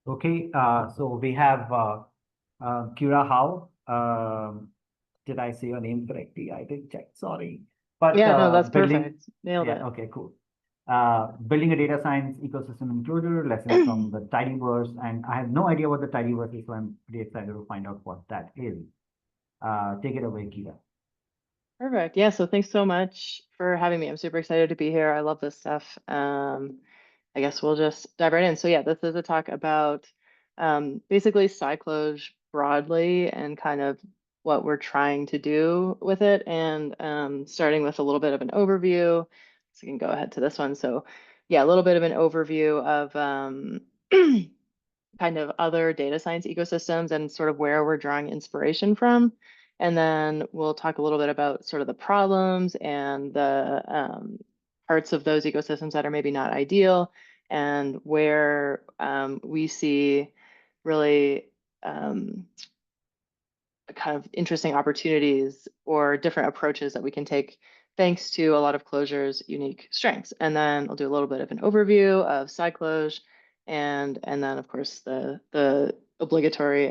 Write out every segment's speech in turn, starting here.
Okay, so we have Kira Howe. Did I say your name correctly? I didn't check, sorry. But Yeah, no, that's building, perfect. Nailed yeah, it. okay, cool. Building a data science ecosystem in Clojure, lessons from the tidyverse. And I have no idea what the tidyverse is, so I'm pretty excited to find out what that is. Take it away, Kira. Perfect. Yeah, so thanks so much for having me. I'm super excited to be here. I love this stuff. I guess we'll just dive right in. So yeah, this is a talk about basically SciCloj broadly and kind of what we're trying to do with it, and starting with a little bit of an overview. So you can go ahead to this one. So yeah, a little bit of an overview of kind of other data science ecosystems and sort of where we're drawing inspiration from. And then we'll talk a little bit about sort of the problems and the parts of those ecosystems that are maybe not ideal, and where we see really kind of interesting opportunities or different approaches that we can take thanks to a lot of Clojure's unique strengths. And then I'll do a little bit of an overview of SciCloj, and then of course the obligatory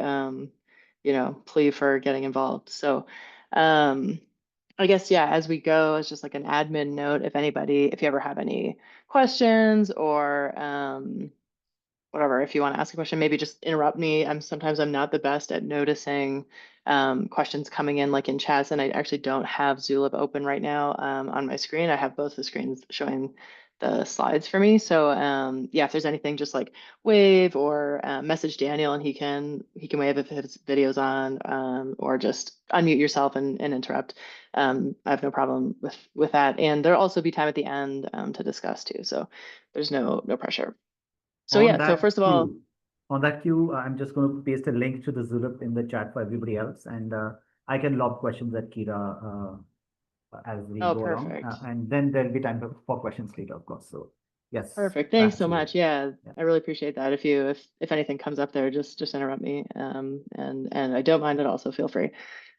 plea for getting involved. So I guess yeah, as we go, as just like an admin note, if you ever have any questions or whatever, if you want to ask a question, maybe just interrupt me. I'm not the best at noticing questions coming in like in chats, and I actually don't have Zulip open right now on my screen. I have both the screens showing the slides for me. So yeah, if there's anything, just like wave or message Daniel, and he can wave if his video's on, or just unmute yourself and interrupt. I have no problem with that, and there'll also be time at the end to discuss too. So there's no pressure. So On yeah, so that first of all, queue, on that queue, I'm just going to paste a link to the Zulip in the chat for everybody else, and I can lob questions at Kira as we oh, go along, perfect. and then there'll be time for questions later, of course. So, yes, Perfect. Thanks back so to you. much. Yeah, Yeah. I really appreciate that. If anything comes up there, just interrupt me. And I don't mind at all, so feel free.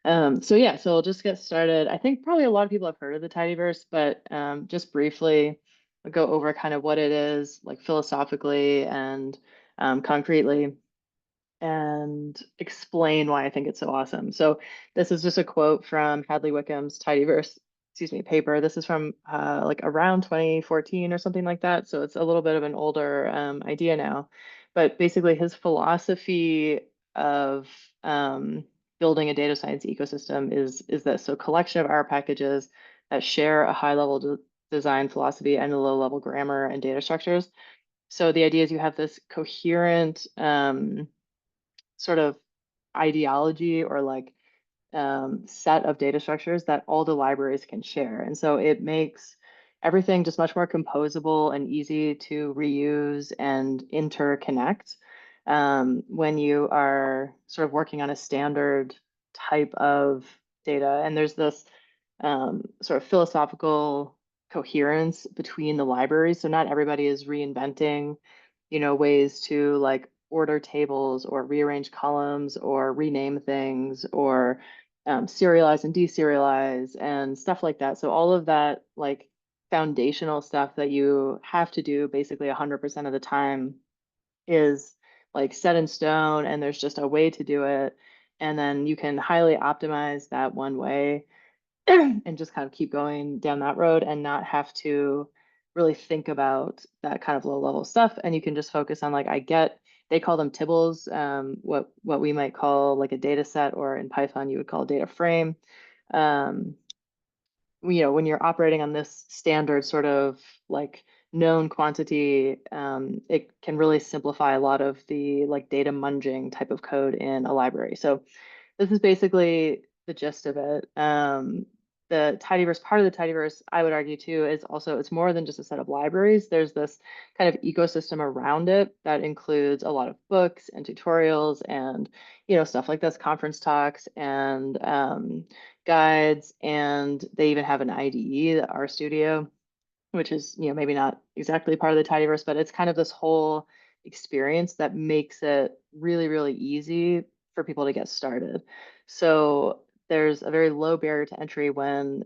So yeah, so we'll just get started. I think probably a lot of people have heard of the tidyverse, but just briefly, I'll go over kind of what it is, like philosophically and concretely, and explain why I think it's so awesome. So this is just a quote from Hadley Wickham's Tidyverse, paper. This is from like around 2014 or something like that. So it's a little bit of an older idea now. But basically his philosophy of building a data science ecosystem is this. So collection of R packages that share a high level design philosophy and a low level grammar and data structures. So the idea is you have this coherent sort of ideology or like set of data structures that all the libraries can share. And so it makes everything just much more composable and easy to reuse and interconnect when you are sort of working on a standard type of data. And there's this sort of philosophical coherence between the libraries. So not everybody is reinventing, ways to like order tables or rearrange columns or rename things or serialize and deserialize and stuff like that. So all of that like foundational stuff that you have to do basically 100% of the time is like set in stone, and there's just a way to do it. And then you can highly optimize that one way and just kind of keep going down that road and not have to really think about that kind of low level stuff. And you can just focus on like they call them tibbles, what we might call like a data set, or in Python you would call a data frame. Um, when you're operating on this standard sort of like known quantity, it can really simplify a lot of the like data munging type of code in a library. So this is basically the gist of it. The tidyverse, part of the tidyverse, I would argue too, is also it's more than just a set of libraries. There's this kind of ecosystem around it that includes a lot of books and tutorials and stuff like this, conference talks and guides, and they even have an IDE, the R Studio, which is maybe not exactly part of the tidyverse, but it's kind of this whole experience that makes it really, really easy for people to get started. So there's a very low barrier to entry when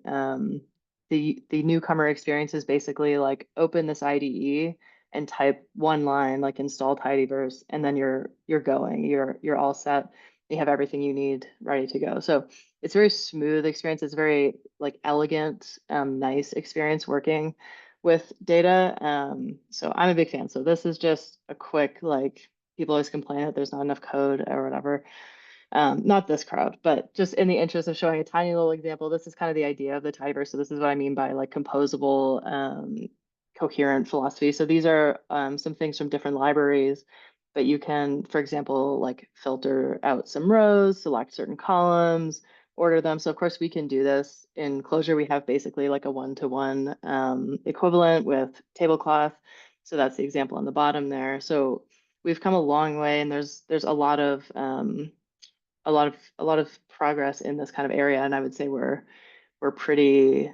the newcomer experience is basically like open this IDE and type one line like install tidyverse, and then you're going. You're all set. You have everything you need ready to go. So it's a very smooth experience. It's very like elegant, nice experience working with data. So I'm a big fan. So this is just a quick, like, people always complain that there's not enough code or whatever. Not this crowd, but just in the interest of showing a tiny little example, this is kind of the idea of the tidyverse. So this is what I mean by like composable, coherent philosophy. So these are some things from different libraries, but you can, for example, like filter out some rows, select certain columns, order them. So of course we can do this in Clojure. We have basically like a one-to-one equivalent with tablecloth. So that's the example on the bottom there. So we've come a long way, and there's a lot of progress in this kind of area, and I would say we're pretty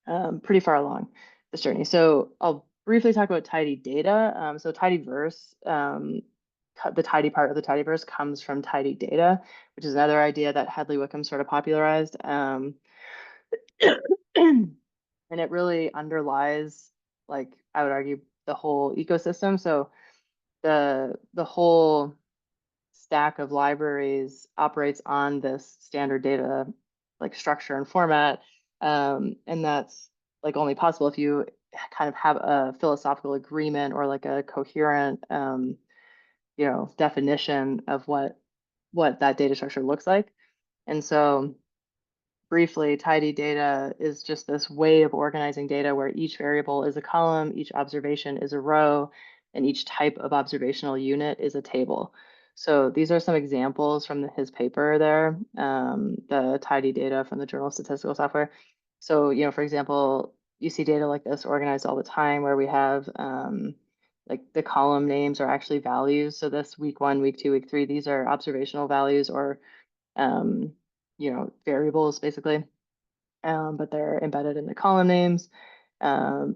far along this journey. So I'll briefly talk about tidy data. So tidyverse, the tidy part of the tidyverse comes from tidy data, which is another idea that Hadley Wickham sort of popularized. And it really underlies, like, I would argue, the whole ecosystem. So the whole stack of libraries operates on this standard data like structure and format. And that's like only possible if you kind of have a philosophical agreement or like a coherent definition of what that data structure looks like. And so briefly, tidy data is just this way of organizing data where each variable is a column, each observation is a row, and each type of observational unit is a table. So these are some examples from his paper there, the tidy data from the Journal of Statistical Software. So, for example, you see data like this organized all the time where we have like the column names are actually values. So this week 1, week 2, week 3, these are observational values or um, variables basically, but they're embedded in the column names.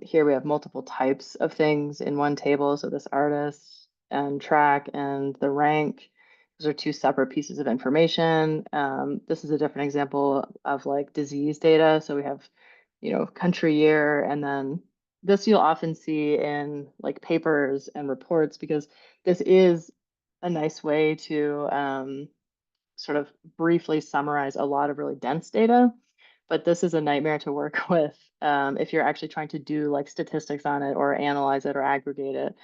Here we have multiple types of things in one table. So this artist and track and the rank, those are two separate pieces of information. This is a different example of like disease data. So we have, country, year, and then this you'll often see in like papers and reports because this is a nice way to sort of briefly summarize a lot of really dense data, but this is a nightmare to work with if you're actually trying to do like statistics on it or analyze it or aggregate it.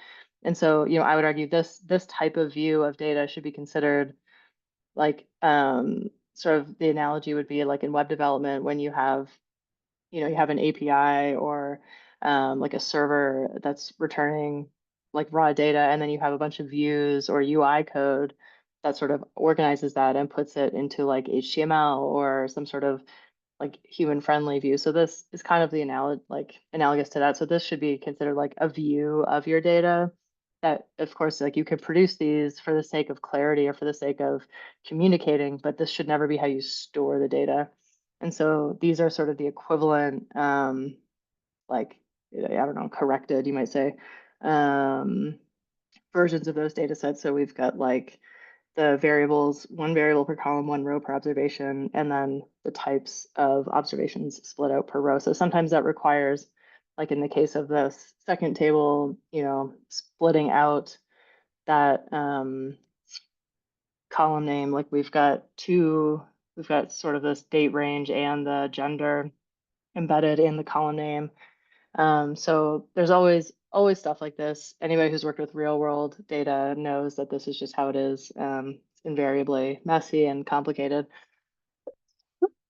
And so, I would argue this type of view of data should be considered like sort of the analogy would be like in web development when you have an API or like a server that's returning like raw data, and then you have a bunch of views or UI code that sort of organizes that and puts it into like HTML or some sort of like human friendly view. So this is kind of the analogous to that. So this should be considered like a view of your data that of course like you could produce these for the sake of clarity or for the sake of communicating, but this should never be how you store the data. And so these are sort of the equivalent, like, I don't know, corrected, you might say, versions of those data sets. So we've got like the variables, one variable per column, one row per observation, and then the types of observations split out per row. So sometimes that requires, like in the case of this second table, splitting out that column name. Like we've got sort of this date range and the gender embedded in the column name. So there's always stuff like this. Anybody who's worked with real world data knows that this is just how it is. It's invariably messy and complicated.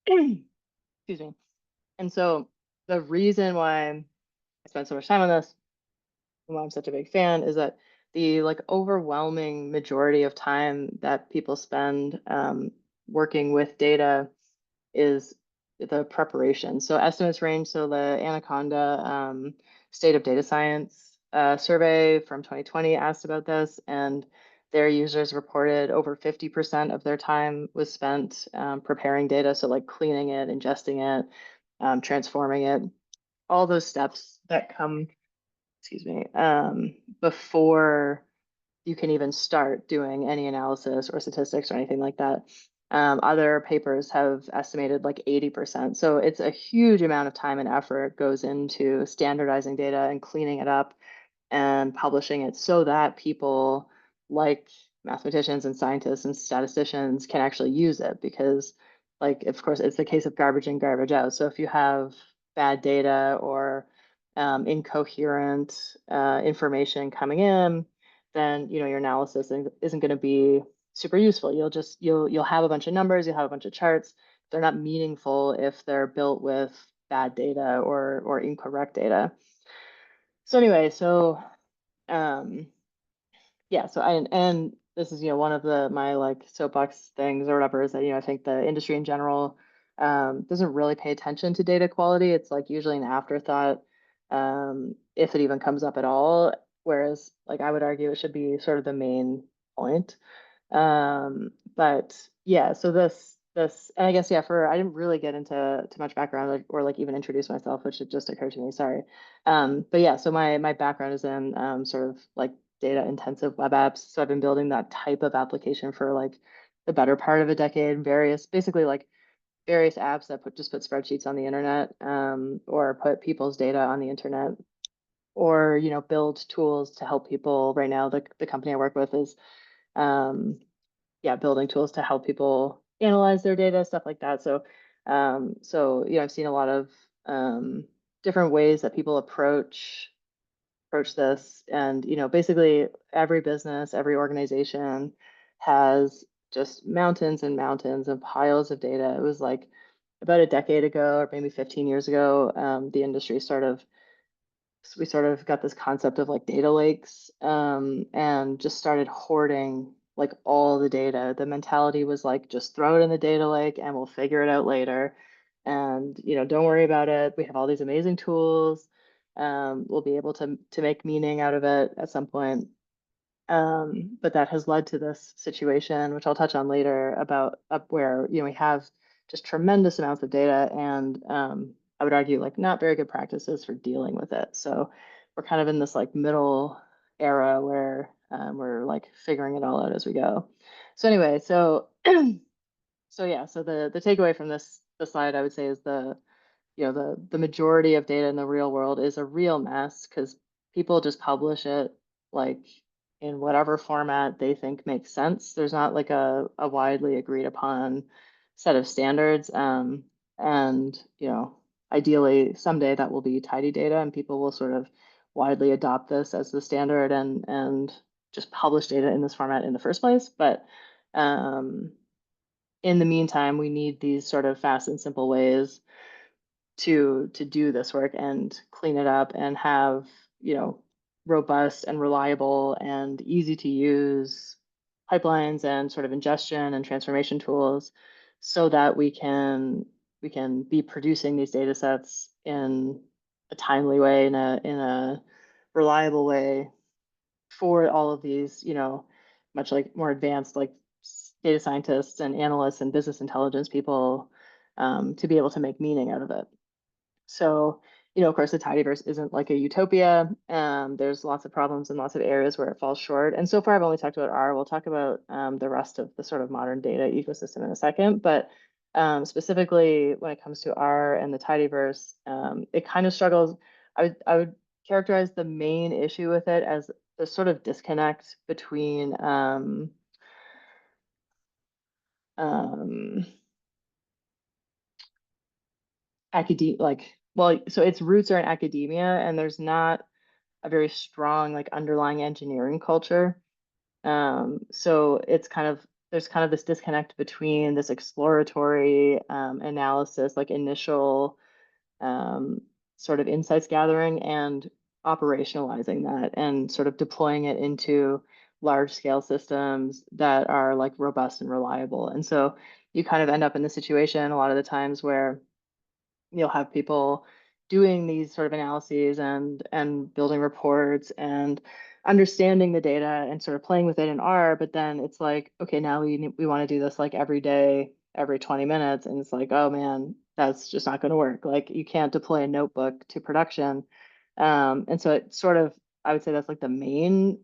Excuse me. And so the reason why I spent so much time on this and why I'm such a big fan is that the like overwhelming majority of time that people spend working with data is the preparation. So estimates range. So the Anaconda State of Data Science survey from 2020 asked about this, and their users reported over 50% of their time was spent preparing data. So like cleaning it, ingesting it, transforming it, all those steps that come, excuse me, before you can even start doing any analysis or statistics or anything like that. Other papers have estimated like 80%. So it's a huge amount of time and effort goes into standardizing data and cleaning it up and publishing it so that people like mathematicians and scientists and statisticians can actually use it. Because, like, of course, it's the case of garbage in, garbage out. So if you have bad data or incoherent information coming in, then your analysis isn't going to be super useful. You'll have a bunch of numbers, you'll have a bunch of charts. They're not meaningful if they're built with bad data or incorrect data. So anyway, um, yeah, so and this is one of my like soapbox things or whatever, is that I think the industry in general doesn't really pay attention to data quality. It's like usually an afterthought, if it even comes up at all. Whereas, like, I would argue it should be sort of the main point. But yeah, so this and I guess, yeah, for I didn't really get into too much background or like even introduce myself, which had just occurred to me, sorry. But yeah, so my background is in sort of like data intensive web apps. So I've been building that type of application for like the better part of a decade, basically like various apps that just put spreadsheets on the internet, or put people's data on the internet, or build tools to help people. Right now, the company I work with is yeah, building tools to help people analyze their data, stuff like that. So I've seen a lot of different ways that people approach this. And basically every business, every organization has just mountains and mountains and piles of data. It was like about a decade ago, or maybe 15 years ago, the industry we sort of got this concept of like data lakes, and just started hoarding like all the data. The mentality was like, just throw it in the data lake and we'll figure it out later. And don't worry about it. We have all these amazing tools. We'll be able to make meaning out of it at some point. But that has led to this situation, which I'll touch on later, about up where we have just tremendous amounts of data, and I would argue like not very good practices for dealing with it. So we're kind of in this like middle era where we're like figuring it all out as we go. So anyway, so yeah, so the takeaway from the slide, I would say, is the majority of data in the real world is a real mess, because people just publish it like in whatever format they think makes sense. There's not like a widely agreed upon set of standards. And ideally someday that will be tidy data, and people will sort of widely adopt this as the standard, and just publish data in this format in the first place. But in the meantime, we need these sort of fast and simple ways to do this work and clean it up and have robust and reliable and easy to use pipelines and sort of ingestion and transformation tools, so that we can be producing these data sets in a timely way, in a reliable way, for all of these much like more advanced like data scientists and analysts and business intelligence people, to be able to make meaning out of it. So, of course, the tidyverse isn't like a utopia. There's lots of problems and lots of areas where it falls short. And so far, I've only talked about R. We'll talk about the rest of the sort of modern data ecosystem in a second. But specifically, when it comes to R and the tidyverse, it kind of struggles. I would characterize the main issue with it as the sort of disconnect between um, academia, like, well, so its roots are in academia, and there's not a very strong like underlying engineering culture. So there's kind of this disconnect between this exploratory analysis, like initial um, sort of insights gathering, and operationalizing that and sort of deploying it into large scale systems that are like robust and reliable. And so you kind of end up in the situation a lot of the times where you'll have people doing these sort of analyses and building reports and understanding the data and sort of playing with it in R. But then it's like, okay, now we want to do this like every day, every 20 minutes. And it's like, oh man, that's just not going to work. Like, you can't deploy a notebook to production. And so it sort of, I would say that's like the main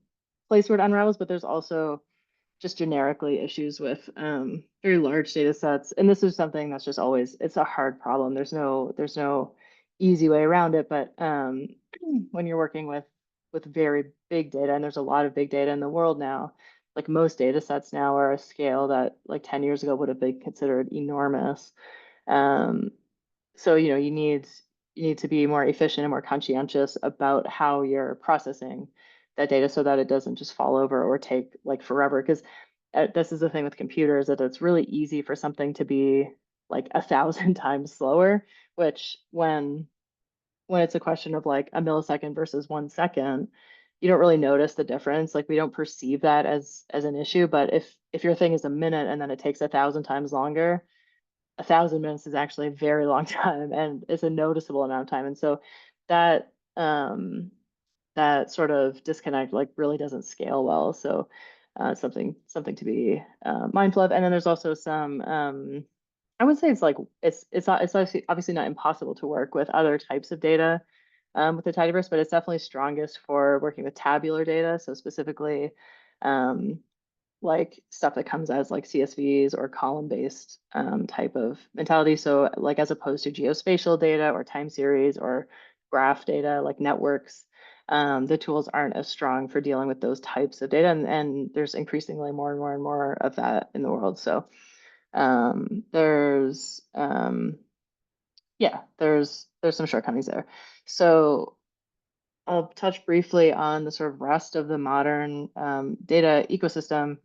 place where it unravels. But there's also just generically issues with very large data sets. And this is something that's just always, it's a hard problem. There's no easy way around it. But when you're working with with very big data, and there's a lot of big data in the world now. Like most data sets now are a scale that like 10 years ago would have been considered enormous. Um, so you need to be more efficient and more conscientious about how you're processing that data so that it doesn't just fall over or take like forever. Because this is the thing with computers, that it's really easy for something to be like 1,000 times slower, which when it's a question of like a millisecond versus 1 second, you don't really notice the difference. Like we don't perceive that as an issue. But if your thing is a minute and then it takes 1,000 times longer, 1,000 minutes is actually a very long time, and it's a noticeable amount of time. And so that that sort of disconnect like really doesn't scale well. So something to be mindful of. And then there's also some I would say it's like it's obviously not impossible to work with other types of data with the tidyverse, but it's definitely strongest for working with tabular data. So specifically, um, like stuff that comes as like CSVs or column-based type of mentality. So like as opposed to geospatial data or time series or graph data like networks, the tools aren't as strong for dealing with those types of data. And there's increasingly more and more and more of that in the world. So there's yeah, there's some shortcomings there. So I'll touch briefly on the sort of rest of the modern data ecosystem.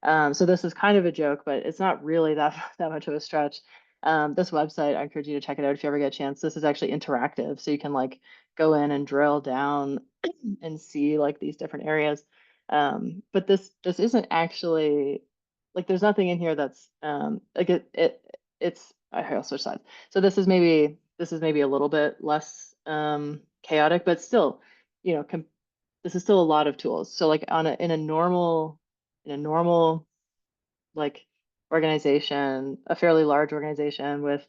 So this is kind of a joke, but it's not really that that much of a stretch. This website, I encourage you to check it out if you ever get a chance. This is actually interactive, so you can like go in and drill down and see like these different areas. But this isn't actually like there's nothing in here that's like it's I'll switch sides. So this is maybe a little bit less chaotic, but still, you know, this is still a lot of tools. So like in a normal like organization, a fairly large organization with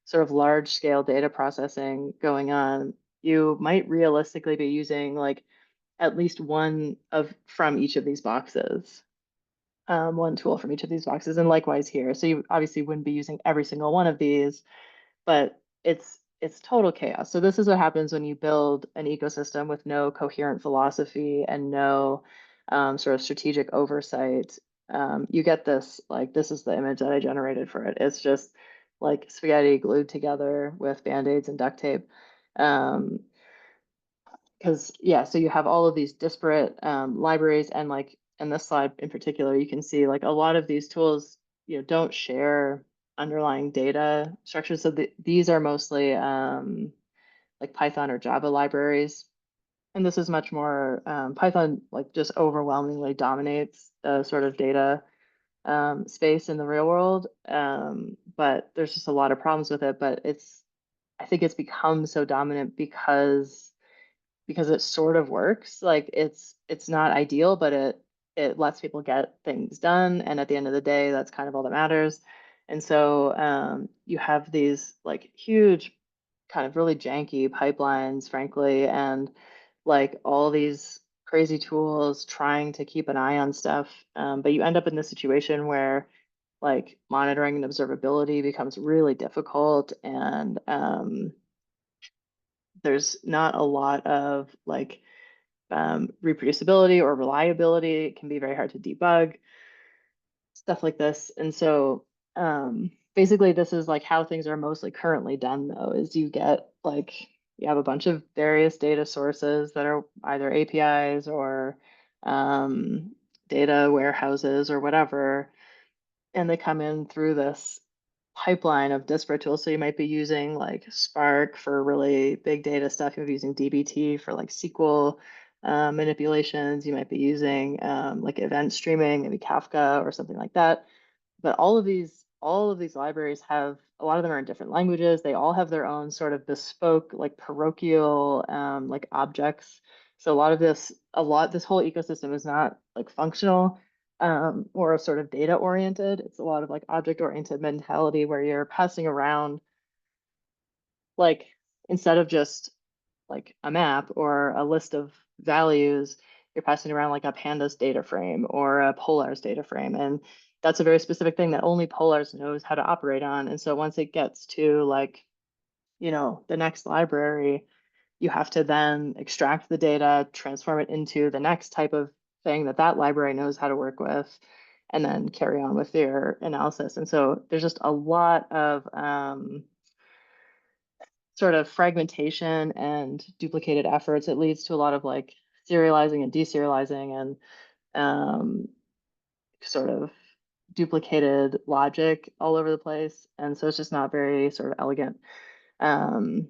sort of large scale data processing going on, you might realistically be using like at least one of from each of these boxes, one tool from each of these boxes, and likewise here. So you obviously wouldn't be using every single one of these, but it's total chaos. So this is what happens when you build an ecosystem with no coherent philosophy and no sort of strategic oversight. You get this, like, this is the image that I generated for it. It's just like spaghetti glued together with band-aids and duct tape. Because yeah, so you have all of these disparate libraries, and like in this slide in particular, you can see like a lot of these tools, don't share underlying data structures. So these are mostly like Python or Java libraries, and this is much more Python like just overwhelmingly dominates the sort of data space in the real world. But there's just a lot of problems with it. But I think it's become so dominant because it sort of works. Like it's not ideal, but it lets people get things done. And at the end of the day, that's kind of all that matters. And so you have these like huge, kind of really janky pipelines, frankly, and like all these crazy tools trying to keep an eye on stuff. But you end up in this situation where like monitoring and observability becomes really difficult, and there's not a lot of like reproducibility or reliability. It can be very hard to debug, stuff like this. And so basically this is like how things are mostly currently done though, is you have a bunch of various data sources that are either APIs or data warehouses or whatever, and they come in through this pipeline of disparate tools. So you might be using like Spark for really big data stuff. You might be using DBT for like SQL manipulations. You might be using like event streaming, maybe Kafka or something like that. But all of these libraries have, a lot of them are in different languages. They all have their own sort of bespoke, like parochial, like objects. So this whole ecosystem is not like functional or sort of data oriented. It's a lot of like object oriented mentality where you're passing around, like, instead of just like a map or a list of values, you're passing around like a pandas data frame or a polars data frame. And that's a very specific thing that only polars knows how to operate on. And so once it gets to like, the next library, you have to then extract the data, transform it into the next type of thing that that library knows how to work with, and then carry on with their analysis. And so there's just a lot of sort of fragmentation and duplicated efforts. It leads to a lot of like serializing and deserializing and sort of duplicated logic all over the place. And so it's just not very sort of elegant. Um,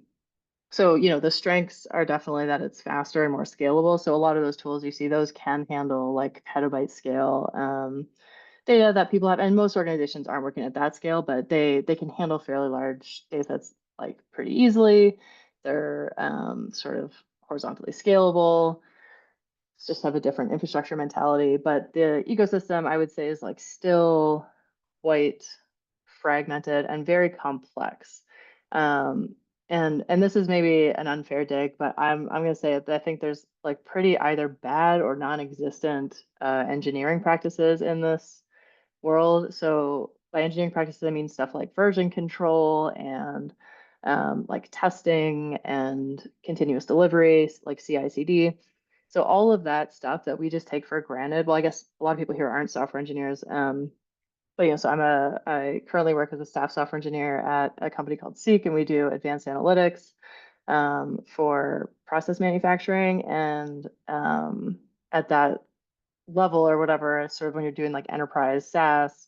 so, you know, the strengths are definitely that it's faster and more scalable. So a lot of those tools you see, those can handle like petabyte scale data that people have, and most organizations aren't working at that scale, but they can handle fairly large data sets like pretty easily. They're sort of horizontally scalable. Just have a different infrastructure mentality, but the ecosystem I would say is like still quite fragmented and very complex. Um, and this is maybe an unfair dig, but I'm gonna say that I think there's like pretty either bad or non-existent engineering practices in this world. So by engineering practices, I mean stuff like version control and like testing and continuous delivery, like CI/CD. So all of that stuff that we just take for granted. Well, I guess a lot of people here aren't software engineers. But you know, so I currently work as a staff software engineer at a company called Seek, and we do advanced analytics for process manufacturing. And at that level or whatever, sort of when you're doing like enterprise SaaS,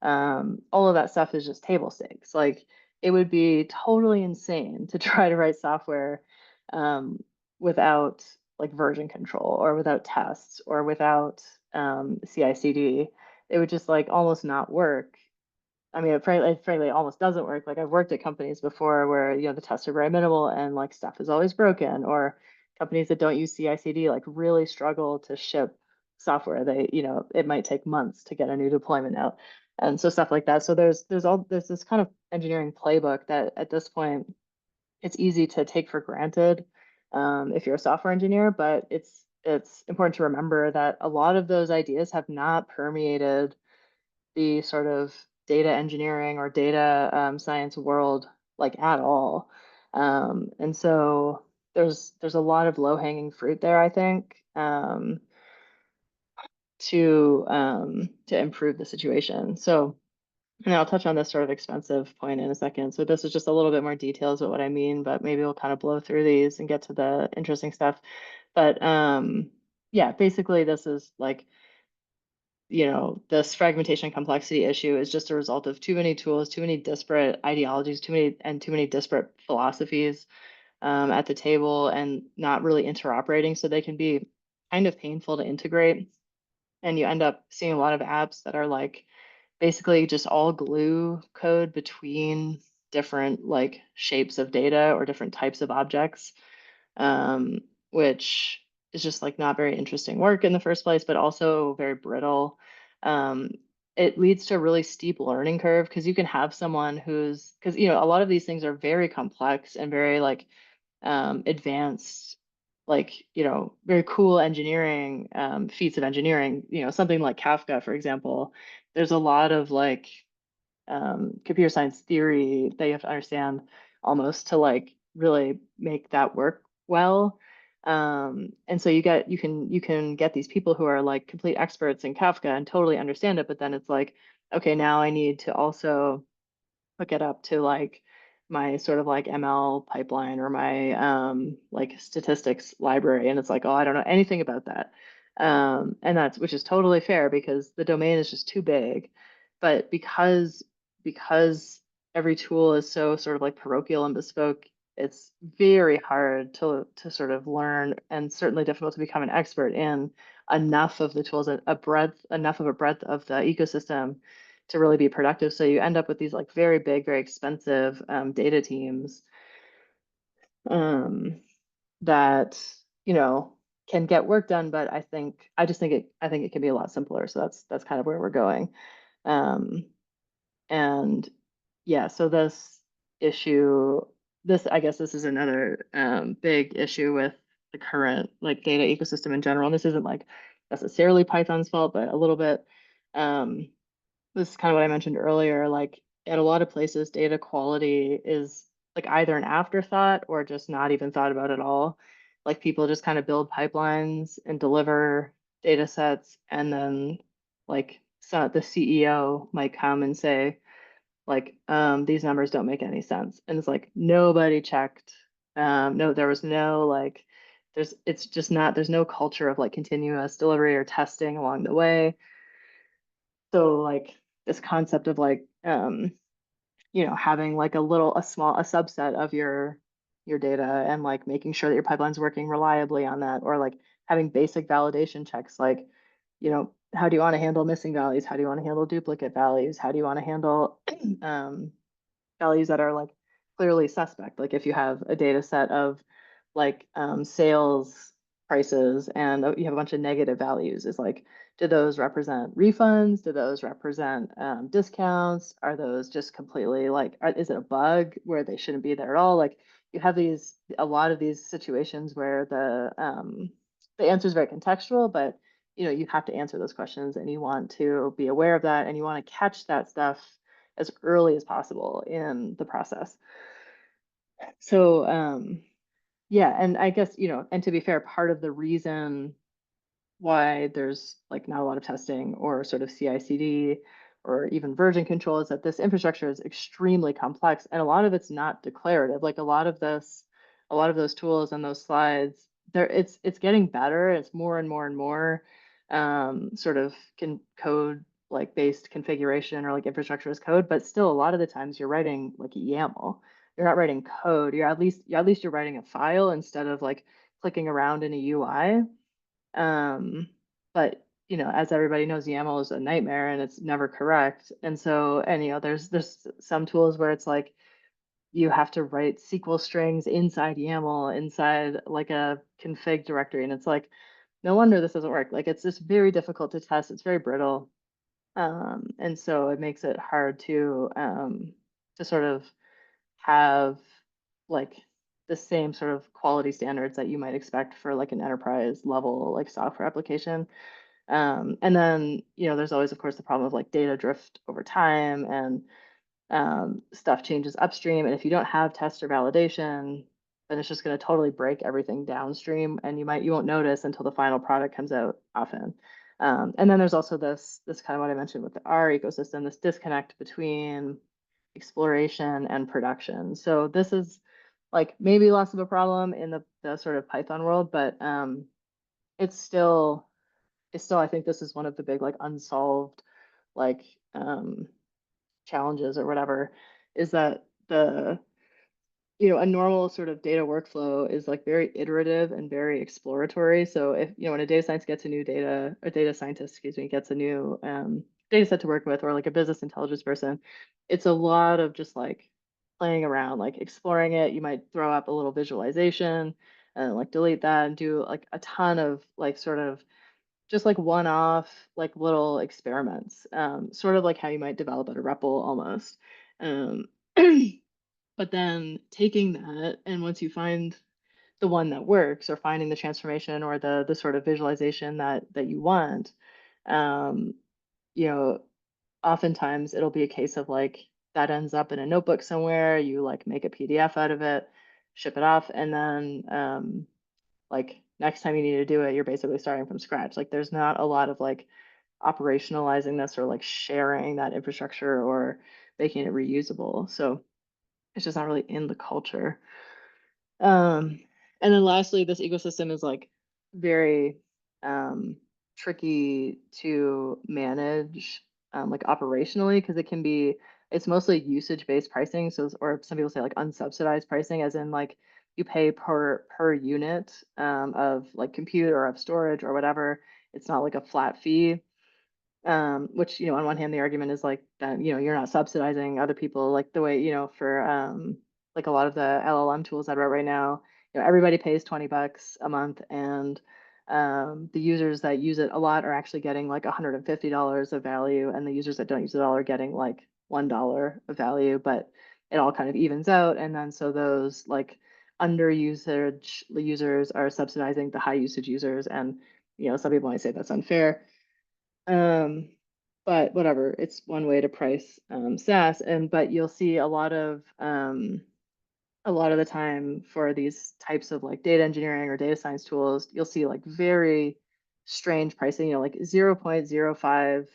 all of that stuff is just table stakes. Like it would be totally insane to try to write software um, without like version control or without tests or without CI/CD. It would just like almost not work. I mean, frankly, it almost doesn't work. Like I've worked at companies before where, you know, the tests are very minimal and like stuff is always broken, or companies that don't use CI/CD like really struggle to ship software. They, you know, it might take months to get a new deployment out. And so stuff like that. So there's this kind of engineering playbook that at this point it's easy to take for granted if you're a software engineer, but it's important to remember that a lot of those ideas have not permeated the sort of data engineering or data science world like at all. And so there's a lot of low hanging fruit there, I think, to improve the situation. So, and I'll touch on this sort of expensive point in a second. So this is just a little bit more details of what I mean, but maybe we'll kind of blow through these and get to the interesting stuff. But yeah, basically this is like, you know, this fragmentation complexity issue is just a result of too many tools, too many disparate ideologies, too many disparate philosophies at the table and not really interoperating. So they can be kind of painful to integrate. And you end up seeing a lot of apps that are like basically just all glue code between different like shapes of data or different types of objects, um, which is just like not very interesting work in the first place, but also very brittle. Um, it leads to a really steep learning curve because you can have someone who's because you know a lot of these things are very complex and very like advanced, like you know very cool engineering feats of engineering. You know something like Kafka, for example. There's a lot of like computer science theory that you have to understand almost to like really make that work well. And so you can get these people who are like complete experts in Kafka and totally understand it, but then it's like, okay, now I need to also hook it up to like my sort of like ML pipeline or my like statistics library. And it's like, oh, I don't know anything about that. And that's which is totally fair because the domain is just too big. But because every tool is so sort of like parochial and bespoke, it's very hard to sort of learn and certainly difficult to become an expert in enough of the tools, a breadth, enough of a breadth of the ecosystem to really be productive. So you end up with these like very big, very expensive data teams um, that you know can get work done. But I think it can be a lot simpler. So that's kind of where we're going. Um, and yeah, so issue, this I guess this is another big issue with the current like data ecosystem in general. And this isn't like necessarily Python's fault, but a little bit. This is kind of what I mentioned earlier. Like at a lot of places, data quality is like either an afterthought or just not even thought about at all. Like people just kind of build pipelines and deliver data sets, and then like so the CEO might come and say, like, these numbers don't make any sense. And it's like nobody checked. No, there was no like it's just not, there's no culture of like continuous delivery or testing along the way. So like this concept of like having like a subset of your data and like making sure that your pipeline's working reliably on that, or like having basic validation checks like, how do you want to handle missing values? How do you want to handle duplicate values? How do you want to handle um, values that are like clearly suspect? Like if you have a data set of like sales prices and you have a bunch of negative values, is like, do those represent refunds? Do those represent discounts? Are those just completely like, is it a bug where they shouldn't be there at all? Like you have a lot of these situations where the answer is very contextual, but you have to answer those questions and you want to be aware of that and you want to catch that stuff as early as possible in the process. So yeah, and I guess, and to be fair, part of the reason why there's like not a lot of testing or sort of CI/CD or even version control is that this infrastructure is extremely complex and a lot of it's not declarative. Like a lot of those tools and those slides, it's getting better. It's more and more and more sort of code like based configuration or like infrastructure as code, but still a lot of the times you're writing like a YAML. You're not writing code. You're writing a file instead of like clicking around in a UI. But as everybody knows, YAML is a nightmare and it's never correct. And so, and there's some tools where it's like you have to write SQL strings inside YAML, inside like a config directory. And it's like, no wonder this doesn't work. Like it's just very difficult to test. It's very brittle. And so it makes it hard to sort of have like the same sort of quality standards that you might expect for like an enterprise level like software application. And then, there's always, of course, the problem of like data drift over time and stuff changes upstream. And if you don't have test or validation, then it's just going to totally break everything downstream, and you won't notice until the final product comes out often. And then there's also this kind of what I mentioned with our ecosystem, this disconnect between exploration and production. So this is like maybe less of a problem in the sort of Python world, but it's still I think this is one of the big like unsolved like challenges or whatever, is that a normal sort of data workflow is like very iterative and very exploratory. So if when a data scientist, excuse me, gets a new data set to work with, or like a business intelligence person, it's a lot of just like playing around, like exploring it. You might throw up a little visualization and like delete that and do like a ton of like sort of just like one-off like little experiments, sort of like how you might develop at a REPL almost. Um, but then taking that, and once you find the one that works, or finding the transformation or the sort of visualization that you want, um, you know, oftentimes it'll be a case of like that ends up in a notebook somewhere. You like make a PDF out of it, ship it off, and then like next time you need to do it, you're basically starting from scratch. Like there's not a lot of like operationalizing this or like sharing that infrastructure or making it reusable. So it's just not really in the culture. Um, and then lastly, this ecosystem is like very tricky to manage like operationally, because it's mostly usage-based pricing. So, or some people say like unsubsidized pricing, as in like you pay per unit of like compute or of storage or whatever. It's not like a flat fee, which, on one hand, the argument is like that, you're not subsidizing other people like the way, for like a lot of the LLM tools I wrote right now, everybody pays $20 a month, and the users that use it a lot are actually getting like $150 of value, and the users that don't use it at all are getting like $1 of value, but it all kind of evens out. And then so those like under usage users are subsidizing the high usage users, and some people might say that's unfair. Um, but whatever, it's one way to price SaaS, but you'll see a lot of a lot of the time for these types of like data engineering or data science tools, you'll see like very strange pricing, you know, like 0.05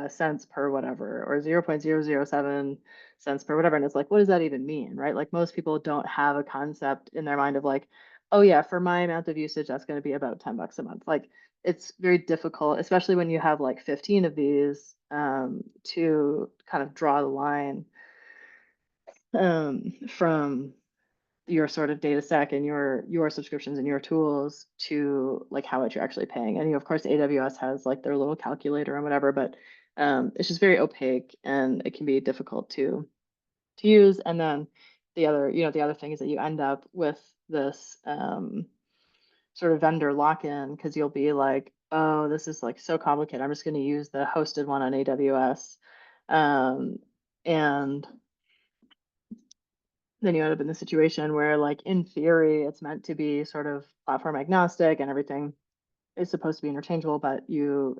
cents per whatever, or 0.007 cents per whatever. And it's like, what does that even mean, right? Like most people don't have a concept in their mind of like, oh yeah, for my amount of usage, that's going to be about $10 a month. Like it's very difficult, especially when you have like 15 of these, to kind of draw the line from your sort of data stack and your subscriptions and your tools to like how much you're actually paying. And you know, of course, AWS has like their little calculator and whatever, but it's just very opaque and it can be difficult to use. And then the other thing is that you end up with this sort of vendor lock-in because you'll be like, oh, this is like so complicated. I'm just going to use the hosted one on AWS. And then you end up in the situation where like in theory it's meant to be sort of platform agnostic and everything is supposed to be interchangeable, but you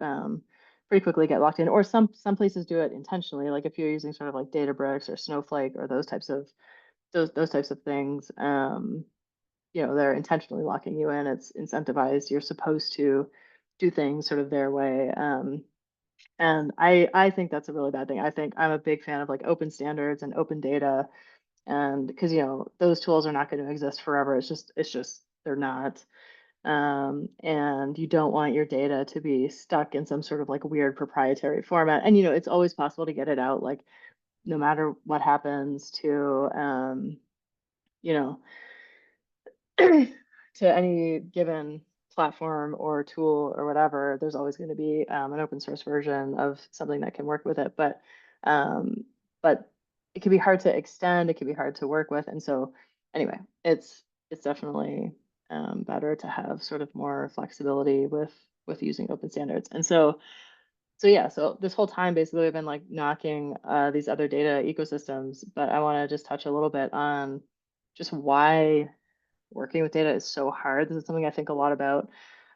pretty quickly get locked in. Or some places do it intentionally, like if you're using sort of like Databricks or Snowflake or those types of things, you know, they're intentionally locking you in. It's incentivized. You're supposed to do things sort of their way. And I think that's a really bad thing. I think I'm a big fan of like open standards and open data, and because you know those tools are not going to exist forever. It's just they're not. And you don't want your data to be stuck in some sort of like weird proprietary format. And you know it's always possible to get it out, like no matter what happens to you know to any given platform or tool or whatever, there's always going to be an open source version of something that can work with it. Um, but it can be hard to extend. It can be hard to work with. And so, anyway, it's definitely better to have sort of more flexibility with using open standards. And so yeah, so this whole time basically I've been like knocking these other data ecosystems, but I want to just touch a little bit on just why working with data is so hard. This is something I think a lot about.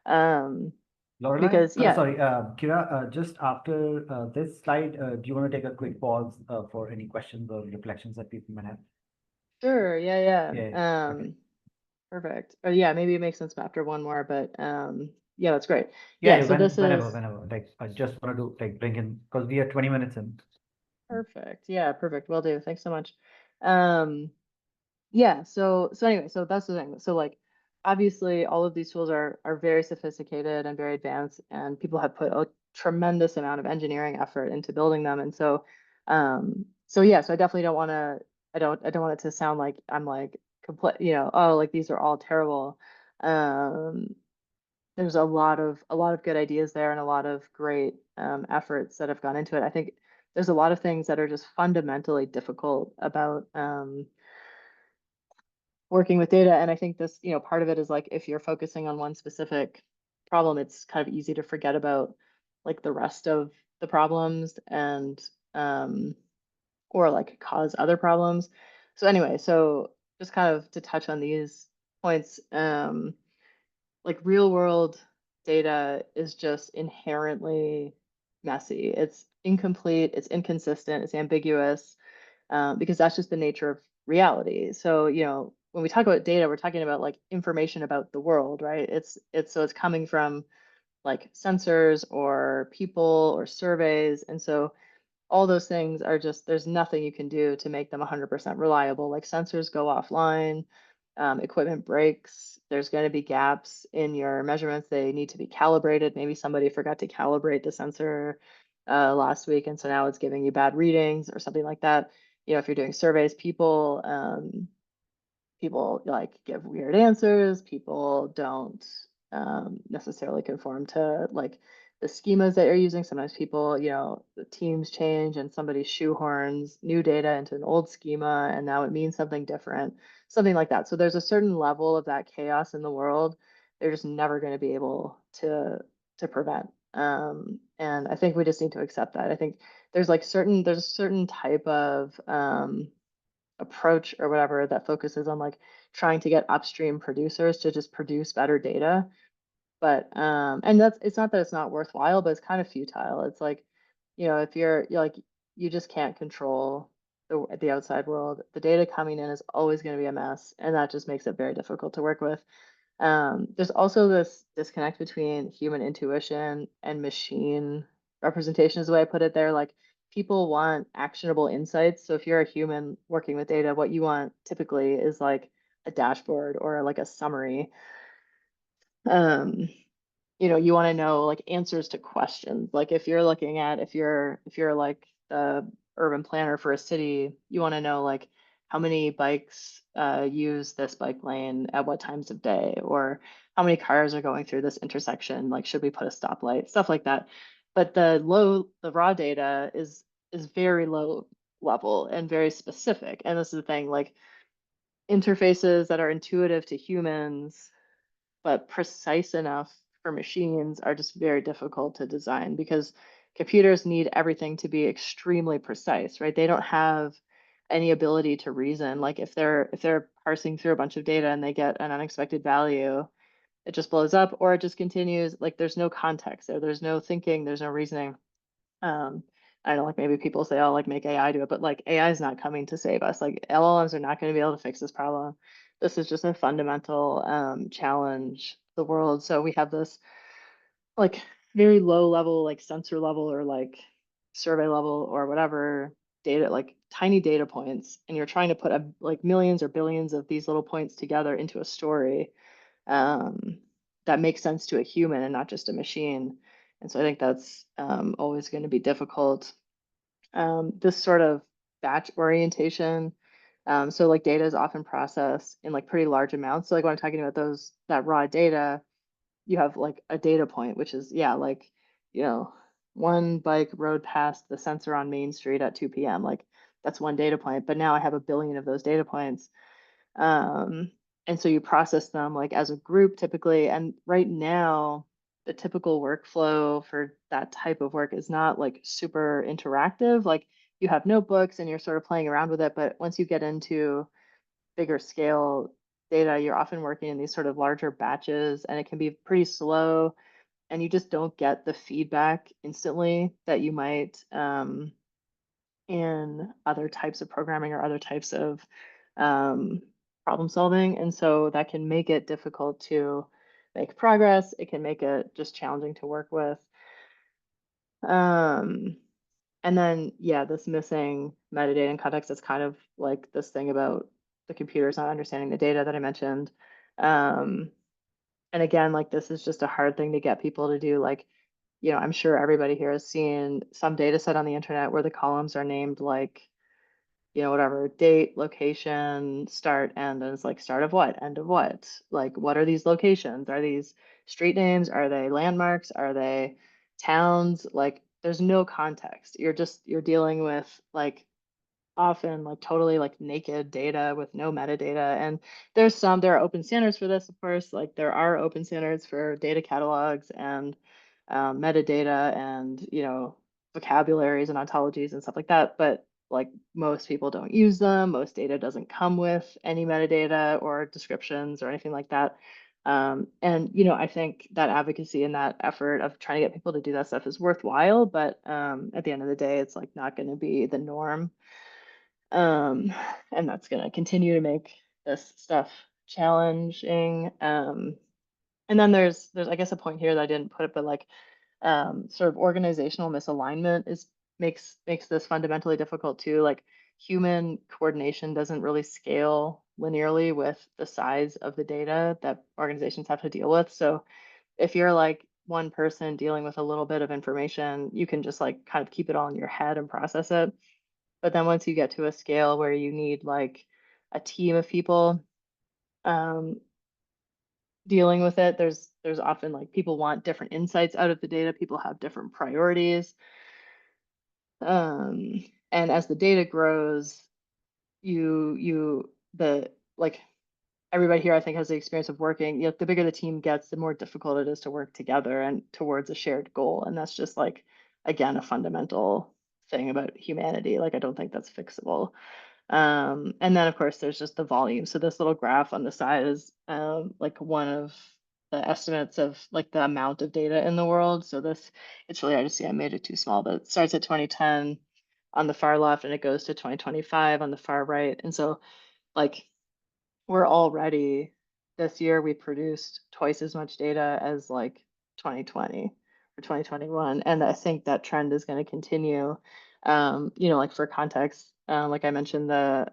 Um, Lorelai, because yeah, sorry, Kira, just after this slide, do you want to take a quick pause for any questions or reflections that people might have? sure, yeah, Yeah, yeah. okay. Perfect. Or yeah, maybe it makes sense after one more, but yeah, that's great. Yeah, Yeah, yeah, so this is whenever. Like, I just wanted to like bring in because we are 20 minutes in. perfect. Yeah, perfect. Will do. Thanks so much. Um, Yeah, so anyway, so that's the thing. So like obviously all of these tools are very sophisticated and very advanced, and people have put a tremendous amount of engineering effort into building them. And so yeah, so I definitely don't want to I don't want it to sound like I'm like complete, you know, oh, like these are all terrible. Um there's a lot of good ideas there and a lot of great efforts that have gone into it. I think there's a lot of things that are just fundamentally difficult about working with data. And I think this, you know, part of it is like if you're focusing on one specific problem, it's kind of easy to forget about like the rest of the problems and or like cause other problems. So anyway, so just kind of to touch on these points, like real world data is just inherently messy. It's incomplete, it's inconsistent, it's ambiguous, because that's just the nature of reality. So, you know, when we talk about data, we're talking about like information about the world, right? It's coming from like sensors or people or surveys. And so all those things are just, there's nothing you can do to make them 100% reliable. Like sensors go offline, equipment breaks, there's going to be gaps in your measurements. They need to be calibrated. Maybe somebody forgot to calibrate the sensor last week, and so now it's giving you bad readings or something like that. You know, if you're doing surveys, people like give weird answers. People don't necessarily conform to like the schemas that you're using. Sometimes people, you know, the teams change and somebody shoehorns new data into an old schema and now it means something different, something like that. So there's a certain level of that chaos in the world they're just never going to be able to prevent. And I think we just need to accept that. I think there's a certain type of approach or whatever that focuses on like trying to get upstream producers to just produce better data. But and that's it's not that it's not worthwhile, but it's kind of futile. It's like, you know, if you're like you just can't control the outside world, the data coming in is always going to be a mess, and that just makes it very difficult to work with. There's also this disconnect between human intuition and machine representation, is the way I put it there. Like, people want actionable insights. So if you're a human working with data, what you want typically is like a dashboard or like a summary. Um, you want to know like answers to questions. Like, if you're looking at, if you're like the urban planner for a city, you want to know like how many bikes use this bike lane at what times of day, or how many cars are going through this intersection, like should we put a stoplight, stuff like that. But the raw data is very low level and very specific. And this is the thing, like, interfaces that are intuitive to humans but precise enough for machines are just very difficult to design, because computers need everything to be extremely precise, right? They don't have any ability to reason. Like, if they're parsing through a bunch of data and they get an unexpected value, it just blows up, or it just continues. Like, there's no context there, there's no thinking, there's no reasoning. um, I don't know, like, maybe people say, oh, like, make AI do it, but like, AI is not coming to save us. Like, LLMs are not going to be able to fix this problem. This is just a fundamental challenge the world. So we have this like very low level, like sensor level or like survey level or whatever data, like tiny data points, and you're trying to put like millions or billions of these little points together into a story um, that makes sense to a human and not just a machine. And so I think that's always going to be difficult. This sort of batch orientation. So like, data is often processed in like pretty large amounts. So like, when I'm talking about that raw data, you have like a data point, which is, yeah, like, you know, one bike rode past the sensor on Main Street at 2 p.m. Like, that's one data point, but now I have a billion of those data points. Um, and so you process them like as a group typically. And right now, the typical workflow for that type of work is not like super interactive. Like, you have notebooks and you're sort of playing around with it. But once you get into bigger scale data, you're often working in these sort of larger batches, and it can be pretty slow. And you just don't get the feedback instantly that you might in other types of programming or other types of um, problem solving. And so that can make it difficult to make progress. It can make it just challenging to work with. Um, and then, yeah, this missing metadata and context is kind of like this thing about the computers not understanding the data that I mentioned. Um, and again, like, this is just a hard thing to get people to do. Like, I'm sure everybody here has seen some data set on the internet where the columns are named like, whatever, date, location, start, end, and it's like, start of what, end of what? Like, what are these locations? Are these street names? Are they landmarks? Are they towns? Like, there's no context. You're dealing with like often like totally like naked data with no metadata. And there are open standards for this, of course. Like, there are open standards for data catalogs and metadata and vocabularies and ontologies and stuff like that. But like, most people don't use them. Most data doesn't come with any metadata or descriptions or anything like that. And I think that advocacy and that effort of trying to get people to do that stuff is worthwhile, but at the end of the day, it's like not going to be the norm. Um, and that's going to continue to make this stuff challenging. And then there's I guess a point here that I didn't put, but like, sort of organizational misalignment makes this fundamentally difficult too. Like, human coordination doesn't really scale linearly with the size of the data that organizations have to deal with. So if you're like one person dealing with a little bit of information, you can just like kind of keep it all in your head and process it. But then once you get to a scale where you need like a team of people um, dealing with it, there's often like, people want different insights out of the data. People have different priorities. And as the data grows, the like, everybody here, I think, has the experience of working, the bigger the team gets, the more difficult it is to work together and towards a shared goal. And that's just like, again, a fundamental thing about humanity. Like, I don't think that's fixable. And then of course there's just the volume. So this little graph on the side is like one of the estimates of like the amount of data in the world. So it's really, I made it too small, but it starts at 2010. on the far left, and it goes to 2025 on the far right. And so like we're already, this year we produced twice as much data as like 2020 or 2021. And I think that trend is going to continue. You know, like for context, like I mentioned, the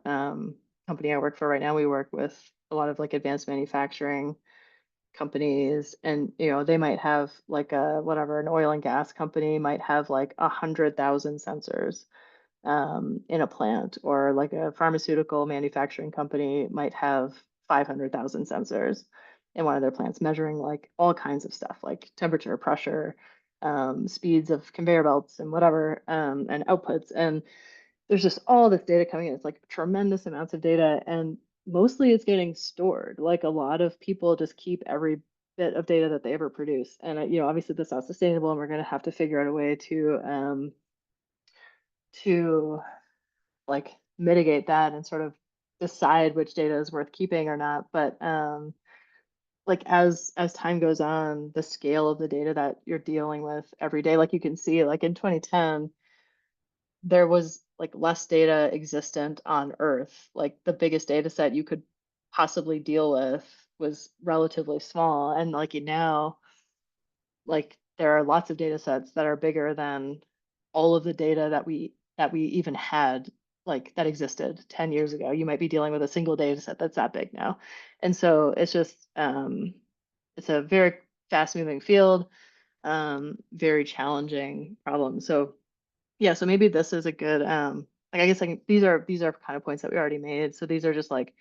company I work for right now, we work with a lot of like advanced manufacturing companies, and you know, they might have like a whatever, an oil and gas company might have like 100,000 sensors in a plant, or like a pharmaceutical manufacturing company might have 500,000 sensors in one of their plants, measuring like all kinds of stuff like temperature, pressure, speeds of conveyor belts and whatever, and outputs. And there's just all this data coming in. It's like tremendous amounts of data, and mostly it's getting stored. Like a lot of people just keep every bit of data that they ever produce. And you know, obviously that's not sustainable, and we're going to have to figure out a way to like mitigate that and sort of decide which data is worth keeping or not. But like as time goes on, the scale of the data that you're dealing with every day, like you can see, like in 2010, there was like less data existent on Earth. Like the biggest data set you could possibly deal with was relatively small. And like now, like there are lots of data sets that are bigger than all of the data that we even had, like that existed 10 years ago. You might be dealing with a single data set that's that big now. And so it's just it's a very fast moving field, very challenging problem. So yeah, so maybe this is a good like I guess like these are kind of points that we already made. So these are just like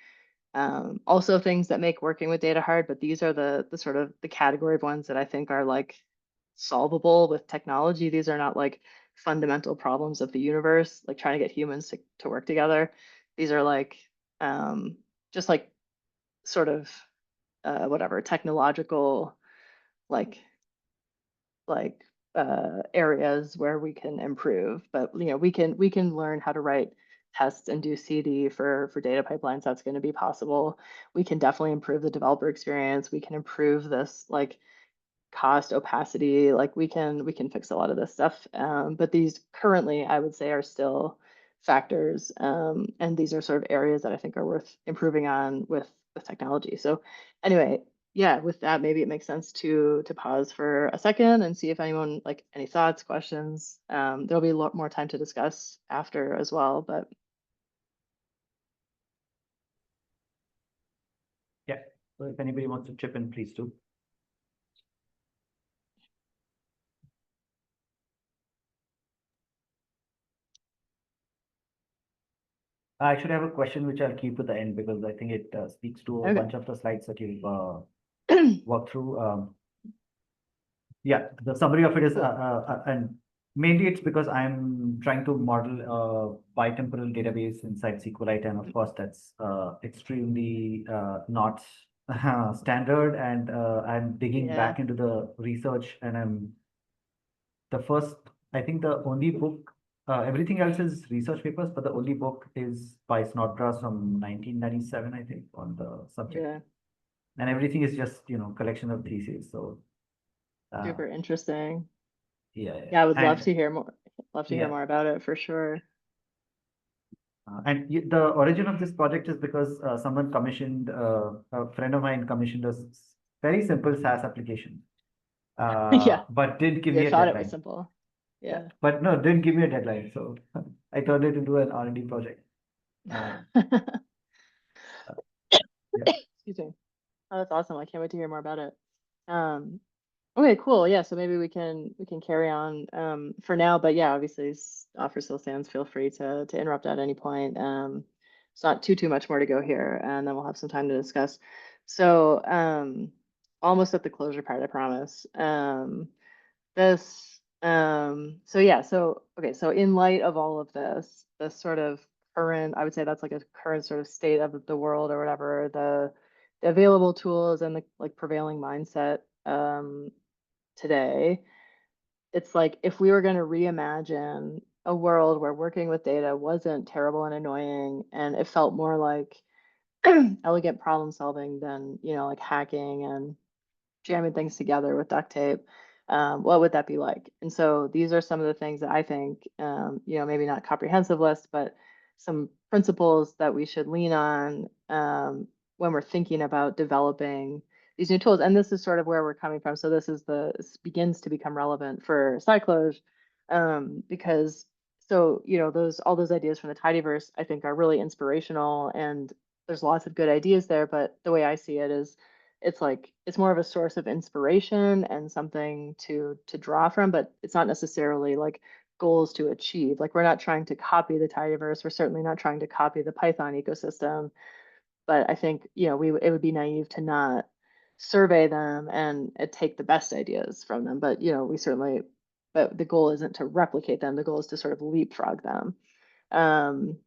also things that make working with data hard, but these are the sort of the category of ones that I think are like solvable with technology. These are not like fundamental problems of the universe, like trying to get humans to work together. These are like just like sort of whatever technological like like areas where we can improve. But you know, we can learn how to write tests and do CD for data pipelines. That's going to be possible. We can definitely improve the developer experience. We can improve this like cost, opacity, like we can fix a lot of this stuff. But these currently, I would say, are still factors, and these are sort of areas that I think are worth improving on with technology. So anyway, yeah, with that, maybe it makes sense to pause for a second and see if anyone like any thoughts, questions. There'll be a lot more time to discuss after as well, but Yeah. So if anybody wants to chip in, please do. I should have a question which I'll keep to the end because I think it speaks to a okay. bunch of the slides that you've walked through. Yeah, the summary of it is, Cool. and mainly it's because I'm trying to model a bitemporal database inside SQLite, and of course that's extremely not standard. And I'm digging Yeah. back into the research, and I'm the first. I think the only book, everything else is research papers, but the only book is by Snodgrass from 1997, I think, on the subject, Yeah. and everything is just collection of theses. So. Uh, Super interesting. yeah, yeah. Yeah, I would love And to hear more. Love to hear yeah. more about it for sure. The origin of this project is because someone commissioned, a friend of mine commissioned a very simple SaaS application, Yeah, but didn't give they me a thought it was deadline. simple. Yeah, Yeah. but no, didn't give me a deadline. So I turned it into an R&D project. Uh, yeah, Excuse me. Oh, that's awesome. I can't wait to hear more about it. Um, okay, cool. Yeah, so maybe we can carry on for now, but yeah, obviously offer still stands. Feel free to interrupt at any point. It's not too much more to go here, and then we'll have some time to discuss. So almost at the closure part, I promise. This so yeah, so okay, so in light of all of this sort of current, I would say that's like a current sort of state of the world or whatever, the available tools and the like prevailing mindset today, it's like if we were going to reimagine a world where working with data wasn't terrible and annoying and it felt more like elegant problem solving than, you know, like hacking and jamming things together with duct tape. what would that be like? And so these are some of the things that I think, maybe not comprehensive list, but some principles that we should lean on when we're thinking about developing these new tools. And this is sort of where we're coming from. So this begins to become relevant for SciCloj, because those all those ideas from the tidyverse I think are really inspirational, and there's lots of good ideas there. But the way I see it is it's more of a source of inspiration and something to draw from, but it's not necessarily like goals to achieve. Like we're not trying to copy the tidyverse. We're certainly not trying to copy the Python ecosystem. But I think, it would be naive to not survey them and take the best ideas from them. But, but the goal isn't to replicate them. The goal is to sort of leapfrog them, um,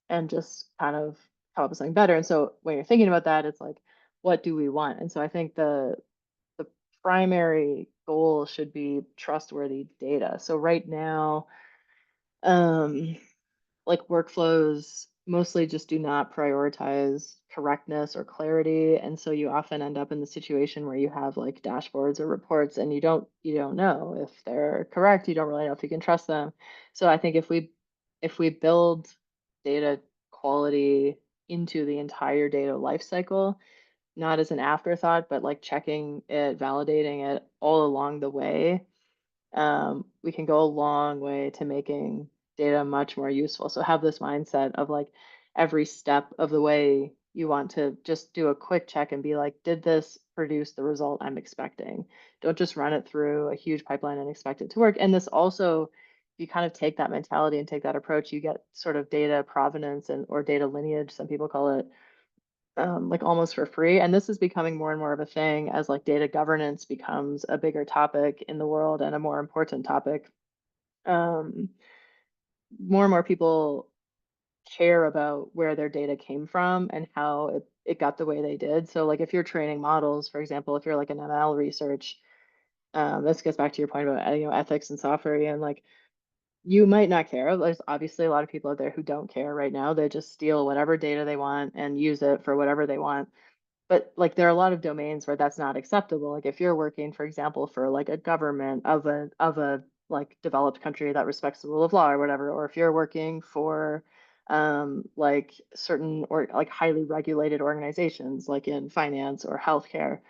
and just kind of come up with something better. And so when you're thinking about that, it's like, what do we want? And so I think the primary goal should be trustworthy data. So right now, um, like workflows mostly just do not prioritize correctness or clarity, and so you often end up in the situation where you have like dashboards or reports and you don't know if they're correct. You don't really know if you can trust them. So I think if we build data quality into the entire data lifecycle, not as an afterthought, but like checking it, validating it all along the way, we can go a long way to making data much more useful. So have this mindset of like every step of the way you want to just do a quick check and be like, did this produce the result I'm expecting? Don't just run it through a huge pipeline and expect it to work. And this also, if you kind of take that mentality and take that approach, you get sort of data provenance and or data lineage, some people call it, like almost for free. And this is becoming more and more of a thing as like data governance becomes a bigger topic in the world and a more important topic. Um, More and more people care about where their data came from and how it got the way they did. So like if you're training models, for example, if you're like an ML research, this gets back to your point about ethics and software, and like you might not care. There's obviously a lot of people out there who don't care right now. They just steal whatever data they want and use it for whatever they want. But like there are a lot of domains where that's not acceptable. Like if you're working, for example, for like a government of a like developed country that respects the rule of law or whatever, or if you're working for like certain or like highly regulated organizations like in finance or healthcare,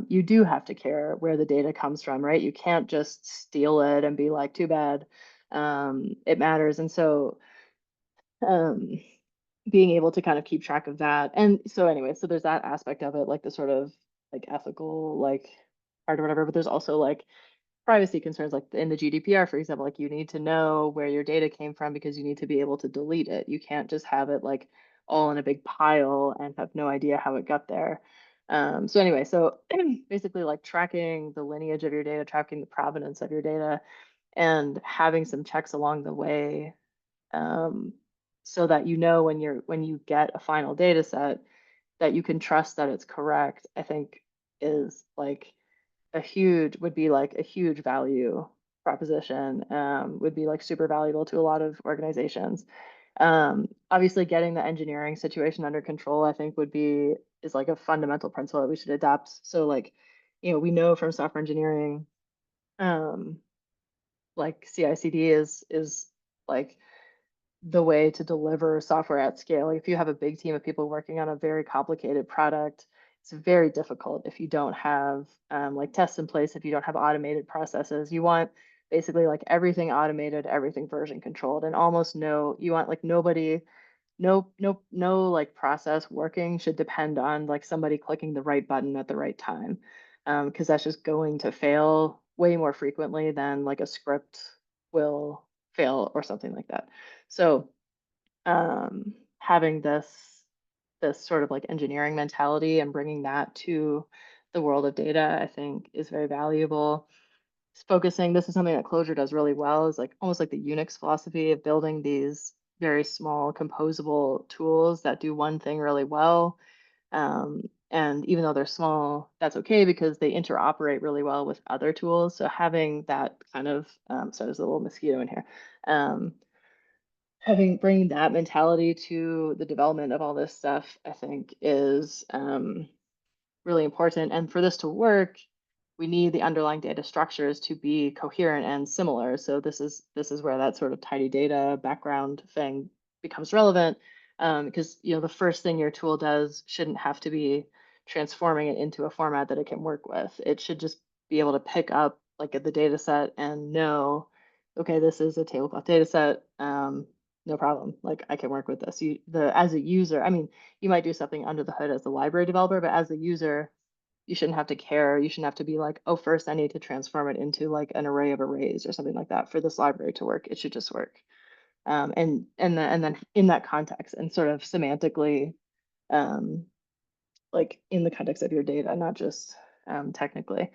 you do have to care where the data comes from, right? You can't just steal it and be like, too bad. It matters. And so um being able to kind of keep track of that. And so anyway, so there's that aspect of it, like the sort of like ethical like part or whatever, but there's also like privacy concerns, like in the GDPR, for example, like you need to know where your data came from because you need to be able to delete it. You can't just have it like all in a big pile and have no idea how it got there. So anyway, so basically like tracking the lineage of your data, tracking the provenance of your data, and having some checks along the way, um, so that when you get a final data set that you can trust that it's correct, I think is like would be like a huge value proposition, would be like super valuable to a lot of organizations. Obviously getting the engineering situation under control, I think is like a fundamental principle that we should adopt. So like, we know from software engineering, um, like CI/CD is like the way to deliver software at scale. Like if you have a big team of people working on a very complicated product, it's very difficult if you don't have like tests in place, if you don't have automated processes. You want basically like everything automated, everything version controlled, and you want like no like process working should depend on like somebody clicking the right button at the right time. Because that's just going to fail way more frequently than like a script will fail or something like that. So having this sort of like engineering mentality and bringing that to the world of data, I think is very valuable. Focusing, this is something that Clojure does really well, is like almost like the Unix philosophy of building these very small composable tools that do one thing really well. And even though they're small, that's okay because they interoperate really well with other tools. So having that kind of, so there's a little mosquito in here. Um, bringing that mentality to the development of all this stuff, I think is really important. And for this to work, we need the underlying data structures to be coherent and similar. So this is where that sort of tidy data background thing becomes relevant, because the first thing your tool does shouldn't have to be transforming it into a format that it can work with. It should just be able to pick up like at the data set and know, okay, this is a tablecloth data set. No problem. Like I can work with this. As a user, I mean, you might do something under the hood as a library developer, but as a user, you shouldn't have to care. You shouldn't have to be like, oh, first I need to transform it into like an array of arrays or something like that for this library to work. It should just work. And then in that context and sort of semantically, um, like in the context of your data, not just technically.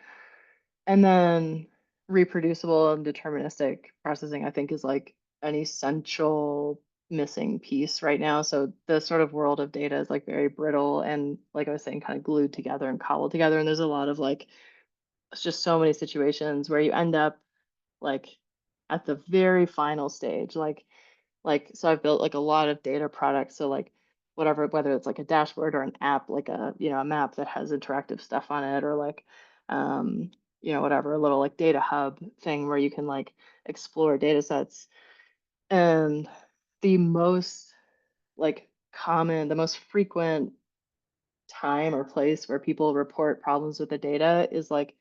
And then reproducible and deterministic processing, I think, is like an essential missing piece right now. So the sort of world of data is like very brittle and, like I was saying, kind of glued together and cobbled together. And there's a lot of like, it's just so many situations where you end up like at the very final stage, so I've built like a lot of data products. So like whatever, whether it's like a dashboard or an app, like a map that has interactive stuff on it, or like whatever, a little like data hub thing where you can like explore data sets. And the most like common, the most frequent time or place where people report problems with the data is like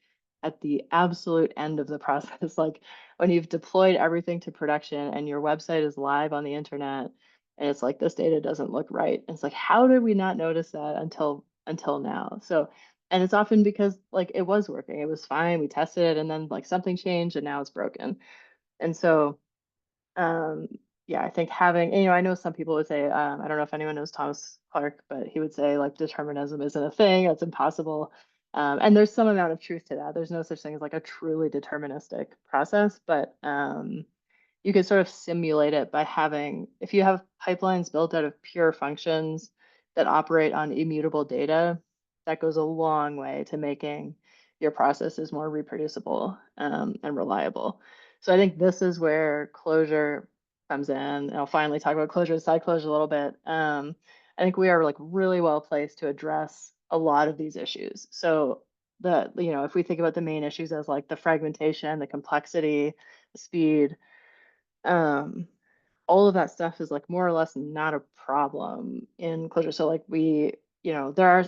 at the absolute end of the process. Like when you've deployed everything to production and your website is live on the internet and it's like this data doesn't look right. And it's like, how did we not notice that until now? So, and it's often because like it was working, it was fine, we tested it, and then like something changed and now it's broken. And so um, yeah, I think having, I know some people would say, I don't know if anyone knows Thomas Clark, but he would say like determinism isn't a thing, it's impossible. And there's some amount of truth to that. There's no such thing as like a truly deterministic process, but you could sort of simulate it by having, if you have pipelines built out of pure functions that operate on immutable data, that goes a long way to making your processes more reproducible and reliable. So I think this is where Clojure comes in. And I'll finally talk about Clojure, side Clojure a little bit. I think we are like really well placed to address a lot of these issues. So if we think about the main issues as like the fragmentation, the complexity, the speed, um, all of that stuff is like more or less not a problem in Clojure. So like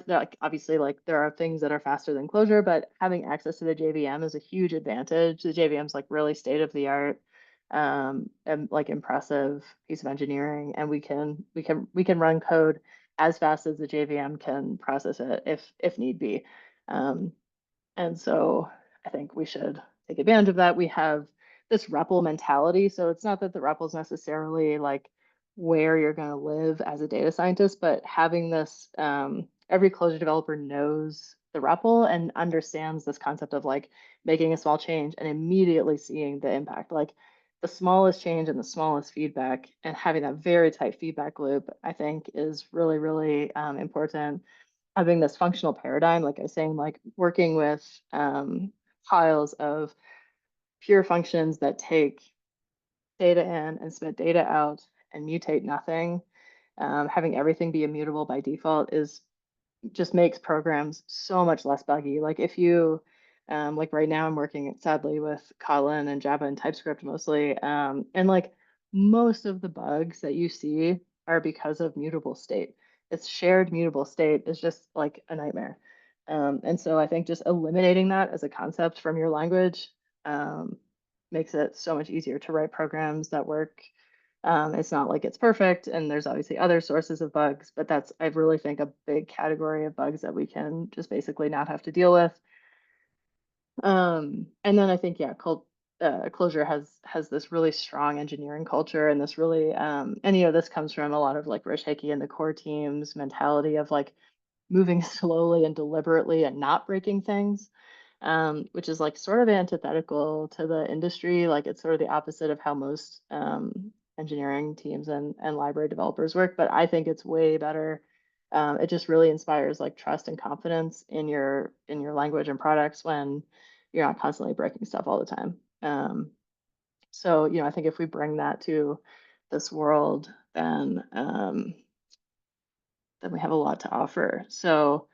like obviously like there are things that are faster than Clojure, but having access to the JVM is a huge advantage. The JVM is like really state of the art, and like impressive piece of engineering, and we can run code as fast as the JVM can process it if need be. Um, and so I think we should take advantage of that. We have this REPL mentality. So it's not that the REPL is necessarily like where you're going to live as a data scientist, but having this, every Clojure developer knows the REPL and understands this concept of like making a small change and immediately seeing the impact. Like the smallest change and the smallest feedback, and having that very tight feedback loop, I think is really, really important. Having this functional paradigm, like I was saying, like working with piles of pure functions that take data in and spit data out and mutate nothing. Having everything be immutable by default is just makes programs so much less buggy. Like if you, like right now I'm working sadly with Kotlin and Java and TypeScript mostly. And like most of the bugs that you see are because of mutable state. It's shared mutable state is just like a nightmare. And so I think just eliminating that as a concept from your language makes it so much easier to write programs that work. It's not like it's perfect, and there's obviously other sources of bugs, but that's, I really think, a big category of bugs that we can just basically not have to deal with. And then I think, yeah, Clojure has this really strong engineering culture, and this really, and this comes from a lot of like Rich Hickey and the core team's mentality of like moving slowly and deliberately and not breaking things, which is like sort of antithetical to the industry. Like it's sort of the opposite of how most engineering teams and library developers work. But I think it's way better. It just really inspires like trust and confidence in your language and products when you're not constantly breaking stuff all the time. So I think if we bring that to this world, then we have a lot to offer. So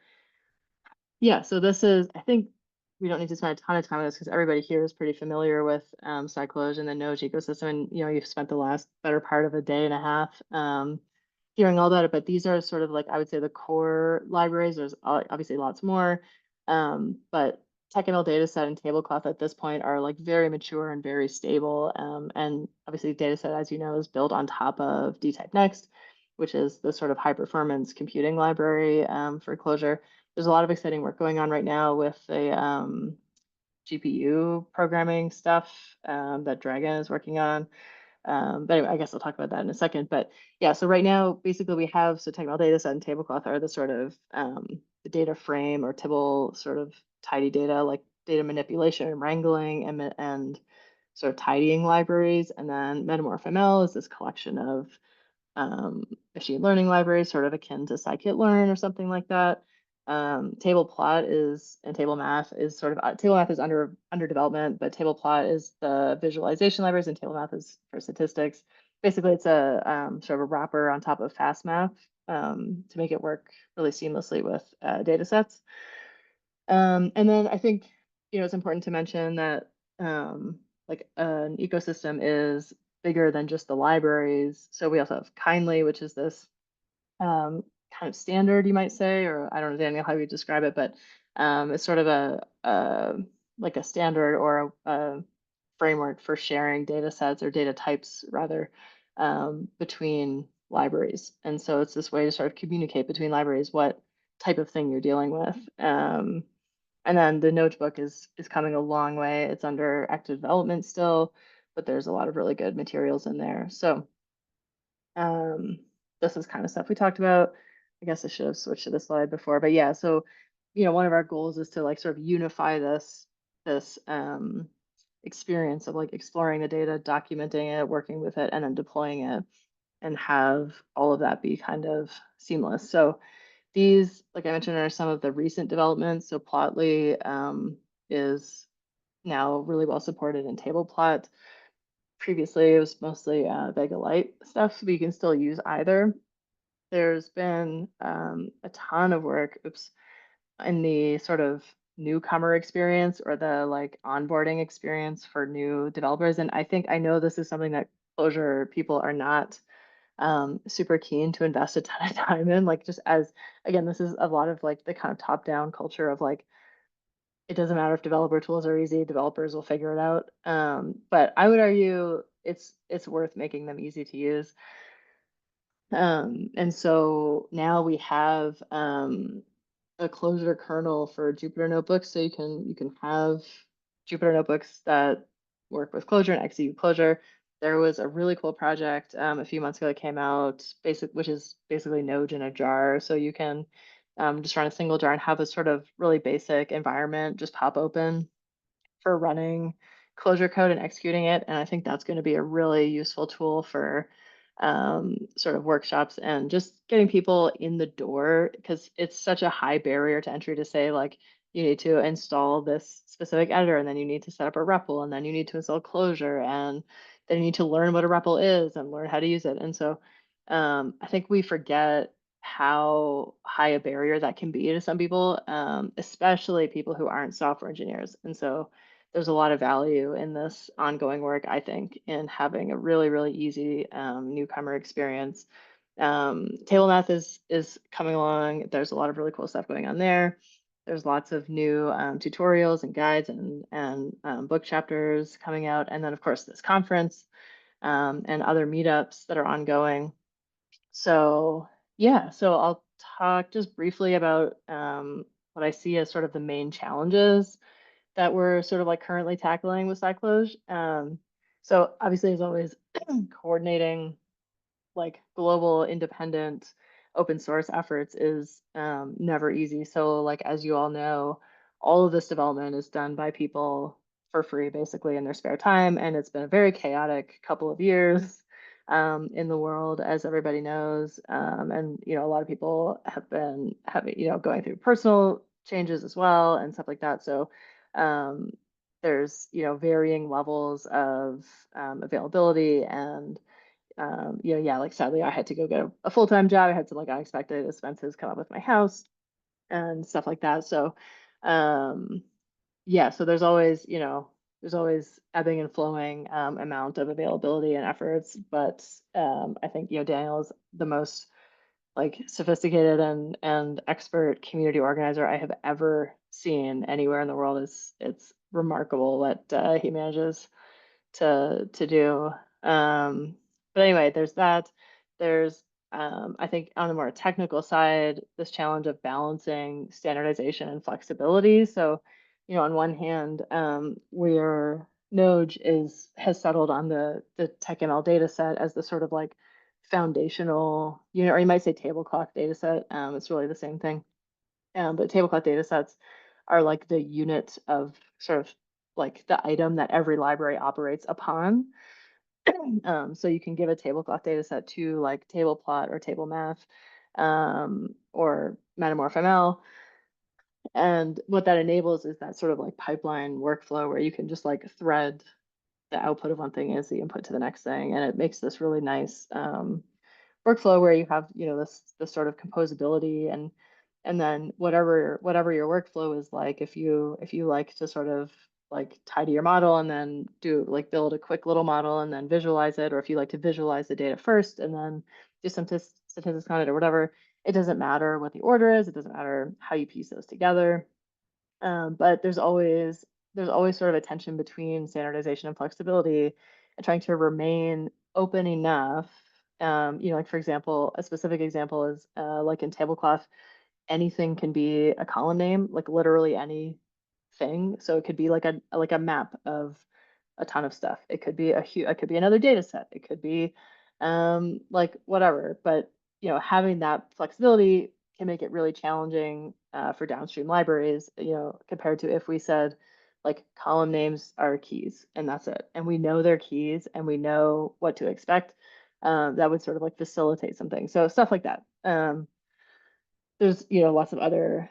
yeah, so this is, I think we don't need to spend a ton of time on this because everybody here is pretty familiar with SciCloj and the Node ecosystem. And you've spent the last better part of a day and a half hearing all about it. But these are sort of like, I would say, the core libraries. There's obviously lots more, but technical data set and tablecloth at this point are like very mature and very stable. And obviously, data set, as you know, is built on top of dtype next, which is the sort of high performance computing library for Clojure. There's a lot of exciting work going on right now with the GPU programming stuff that Dragon is working on. But anyway, I guess I'll talk about that in a second. But yeah, so right now, basically we have, so technical data set and tablecloth are the sort of the data frame or Tibble sort of tidy data, like data manipulation and wrangling and sort of tidying libraries. And then MetamorphML is this collection of machine learning libraries, sort of akin to scikit-learn or something like that. Table is, and table math is sort of, table math is under development, but table plot is the visualization libraries and table math is for statistics. Basically, it's a sort of a wrapper on top of fast math to make it work really seamlessly with data sets. And then I think, it's important to mention that like an ecosystem is bigger than just the libraries. So we also have Kindly, which is this kind of standard, you might say, or I don't know, Daniel, how you describe it, but it's sort of like a standard or a framework for sharing data sets or data types rather between libraries. And so it's this way to sort of communicate between libraries what type of thing you're dealing with. And then the notebook is coming a long way. It's under active development still, but there's a lot of really good materials in there. So this is kind of stuff we talked about. I guess I should have switched to the slide before, but yeah, so one of our goals is to like sort of unify this experience of like exploring the data, documenting it, working with it, and then deploying it, and have all of that be kind of seamless. So these, like I mentioned, are some of the recent developments. So Plotly is now really well supported in TablePlot. Previously, it was mostly Vega Light stuff, but you can still use either. There's been a ton of work, in the sort of newcomer experience or the like onboarding experience for new developers. And I know this is something that Clojure people are not super keen to invest a ton of time in. Like just as, again, this is a lot of like the kind of top-down culture of like, it doesn't matter if developer tools are easy, developers will figure it out. But I would argue it's worth making them easy to use. And so now we have a Clojure kernel for Jupyter notebooks, so you can have Jupyter notebooks that work with Clojure and execute Clojure. There was a really cool project a few months ago that came out, which is basically Node in a jar. So you can just run a single jar and have a sort of really basic environment just pop open for running Clojure code and executing it. And I think that's going to be a really useful tool for sort of workshops and just getting people in the door, because it's such a high barrier to entry to say like you need to install this specific editor and then you need to set up a REPL and then you need to install Clojure and then you need to learn what a REPL is and learn how to use it. And so I think we forget how high a barrier that can be to some people, especially people who aren't software engineers. And so there's a lot of value in this ongoing work, I think, in having a really, really easy newcomer experience. Table math is coming along. There's a lot of really cool stuff going on there. There's lots of new tutorials and guides and book chapters coming out. And then, of course, this conference and other meetups that are ongoing. So yeah, so I'll talk just briefly about what I see as sort of the main challenges that we're sort of like currently tackling with SciCloj. So obviously, as always, coordinating like global independent open source efforts is never easy. So like, as you all know, all of this development is done by people for free, basically in their spare time. And it's been a very chaotic couple of years in the world, as everybody knows. And, a lot of people have been having, going through personal changes as well and stuff like that. So there's, varying levels of availability and yeah, like sadly, I had to go get a full-time job. I had some like unexpected expenses come up with my house and stuff like that. So, yeah, so there's always, there's always ebbing and flowing amount of availability and efforts, but I think, Daniel is the most like sophisticated and expert community organizer I have ever seen anywhere in the world. It's remarkable what he manages to do. But anyway, there's that. There's I think on the more technical side, this challenge of balancing standardization and flexibility. So, on one hand, where Node has settled on the TechML data set as the sort of like foundational, or you might say table clock data set. It's really the same thing. But table clock data sets are like the unit of sort of like the item that every library operates upon. So you can give a table cloth data set to like table plot or table math or metamorph ML. And what that enables is that sort of like pipeline workflow where you can just like thread the output of one thing as the input to the next thing. And it makes this really nice workflow where you have, this sort of composability and then whatever your workflow is like, if you like to sort of like tidy your model and then do like build a quick little model and then visualize it, or if you like to visualize the data first and then do some statistics on it or whatever, it doesn't matter what the order is, it doesn't matter how you piece those together. But there's always sort of a tension between standardization and flexibility and trying to remain open enough. Like for example, a specific example is like in tablecloth, anything can be a column name, like literally anything. So it could be like a map of a ton of stuff. It could be it could be another data set. It could be like whatever. But having that flexibility can make it really challenging for downstream libraries, compared to if we said like column names are keys and that's it. And we know they're keys and we know what to expect. That would sort of like facilitate something. So stuff like that. There's lots of other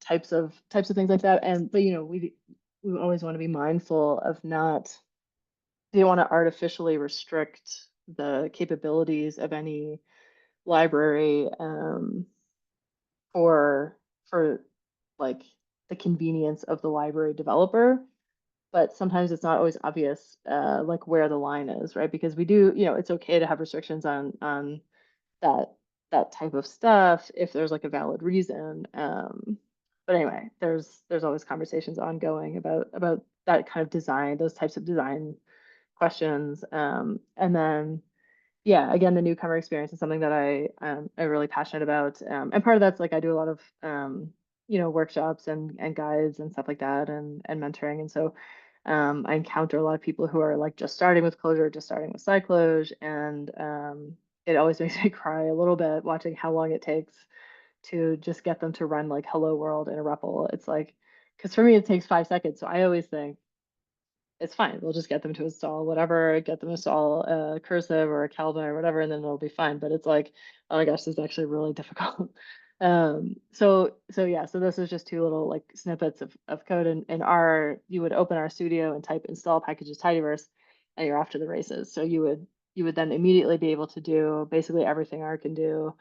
types of things like that. And but we always want to be mindful of not they don't want to artificially restrict the capabilities of any library for like the convenience of the library developer. But sometimes it's not always obvious like where the line is, right? Because we do, it's okay to have restrictions on that that type of stuff if there's like a valid reason. But anyway, there's always conversations ongoing about that kind of design, those types of design questions. And then yeah, again, the newcomer experience is something that I'm really passionate about. And part of that's like I do a lot of workshops and guides and stuff like that and mentoring. And so I encounter a lot of people who are like just starting with Clojure, just starting with SciCloj, and it always makes me cry a little bit watching how long it takes to just get them to run like hello world in a REPL. It's like, because for me it takes 5 seconds. So I always think it's fine. We'll just get them to install whatever, get them to install a cursive or a Calvin or whatever, and then it'll be fine. But it's like, oh my gosh, this is actually really difficult. So yeah, so this is just two little like snippets of code in R. You would open RStudio and type install packages tidyverse, and you're off to the races. So you would then immediately be able to do basically everything R can do.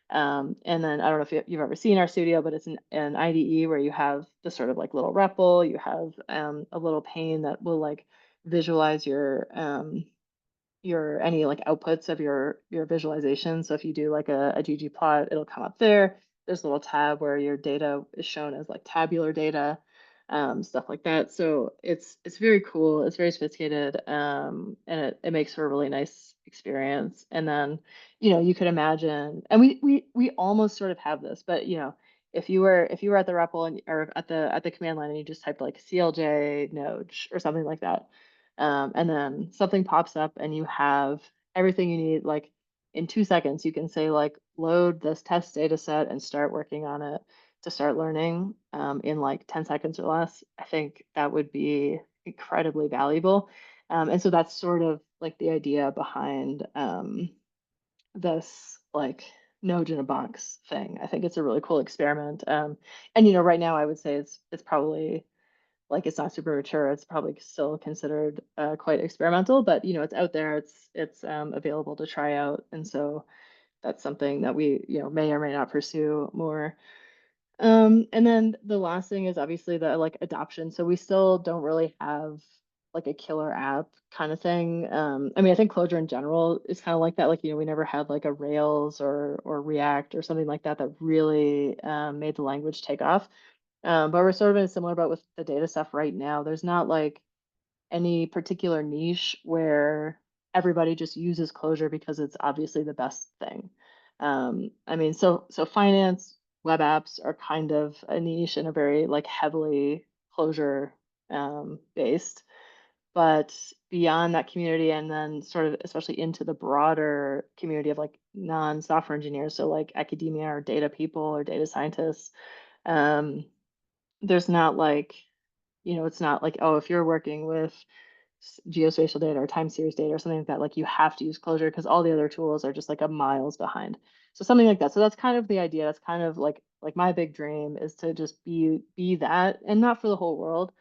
And then I don't know if you've ever seen RStudio, but it's an IDE where you have the sort of like little REPL, you have a little pane that will like visualize your any like outputs of your visualization. So if you do like a ggplot, it'll come up there. There's a little tab where your data is shown as like tabular data, stuff like that. So it's very cool. It's very sophisticated, and it makes for a really nice experience. And then you could imagine, and we almost sort of have this, but if you were at the REPL or at the command line and you just typed like CLJ node or something like that, and then something pops up and you have everything you need, like in 2 seconds, you can say like load this test data set and start working on it to start learning in like 10 seconds or less. I think that would be incredibly valuable. And so that's sort of like the idea behind this like node in a box thing. I think it's a really cool experiment. And right now I would say it's probably like it's not super mature. It's probably still considered quite experimental, but it's out there. It's available to try out, and so that's something that we may or may not pursue more. And then the last thing is obviously the like adoption. So we still don't really have like a killer app kind of thing. I mean, I think Clojure in general is kind of like that. Like, we never had like a Rails or React or something like that that really made the language take off. But we're sort of in a similar boat with the data stuff right now. There's not like any particular niche where everybody just uses Clojure because it's obviously the best thing. I mean, so finance web apps are kind of a niche and a very like heavily Clojure based. But beyond that community, and then sort of especially into the broader community of like non-software engineers, so like academia or data people or data scientists, um, there's not like, it's not like, oh, if you're working with geospatial data or time series data or something like that, like you have to use Clojure because all the other tools are just like a miles behind. So something like that. So that's kind of the idea. That's kind of like my big dream is to just be that, and not for the whole world,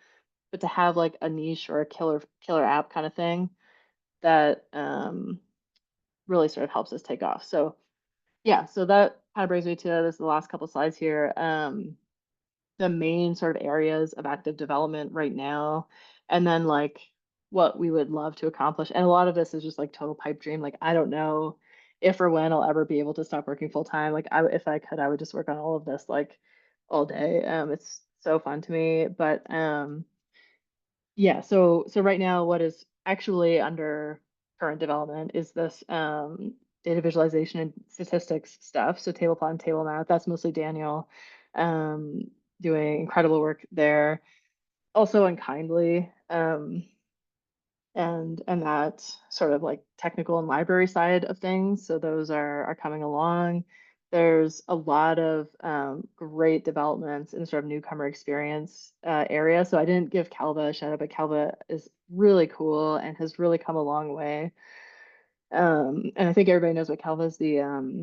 but to have like a niche or a killer app kind of thing that really sort of helps us take off. So yeah, so that kind of brings me to this the last couple slides here. The main sort of areas of active development right now, and then like what we would love to accomplish. And a lot of this is just like total pipe dream. Like I don't know if or when I'll ever be able to stop working full time. Like if I could, I would just work on all of this like all day. It's so fun to me. But yeah, so right now what is actually under current development is this data visualization and statistics stuff. So table plot and table map. That's mostly Daniel um, doing incredible work there. Also unkindly. And that sort of like technical and library side of things. So those are coming along. There's a lot of great developments in sort of newcomer experience area. So I didn't give Calva a shout out, but Calva is really cool and has really come a long way. And I think everybody knows what Calva is, the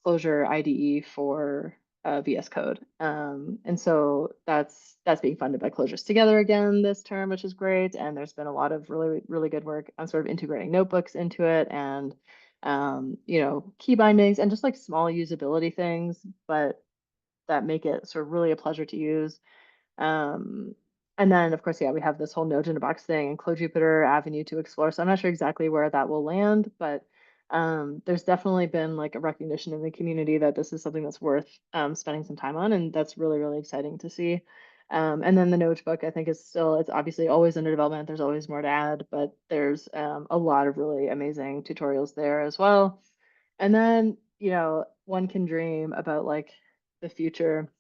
Clojure IDE for VS Code. And so that's being funded by Clojures Together again this term, which is great. And there's been a lot of really, really good work on sort of integrating notebooks into it and key bindings and just like small usability things, but that make it sort of really a pleasure to use. Um, and then, of course, yeah, we have this whole Node in a box thing and Clojupyter avenue to explore. So I'm not sure exactly where that will land, but there's definitely been like a recognition in the community that this is something that's worth spending some time on, and that's really, really exciting to see. And then the notebook, I think, it's obviously always under development. There's always more to add, but there's a lot of really amazing tutorials there as well. And then, one can dream about like the future.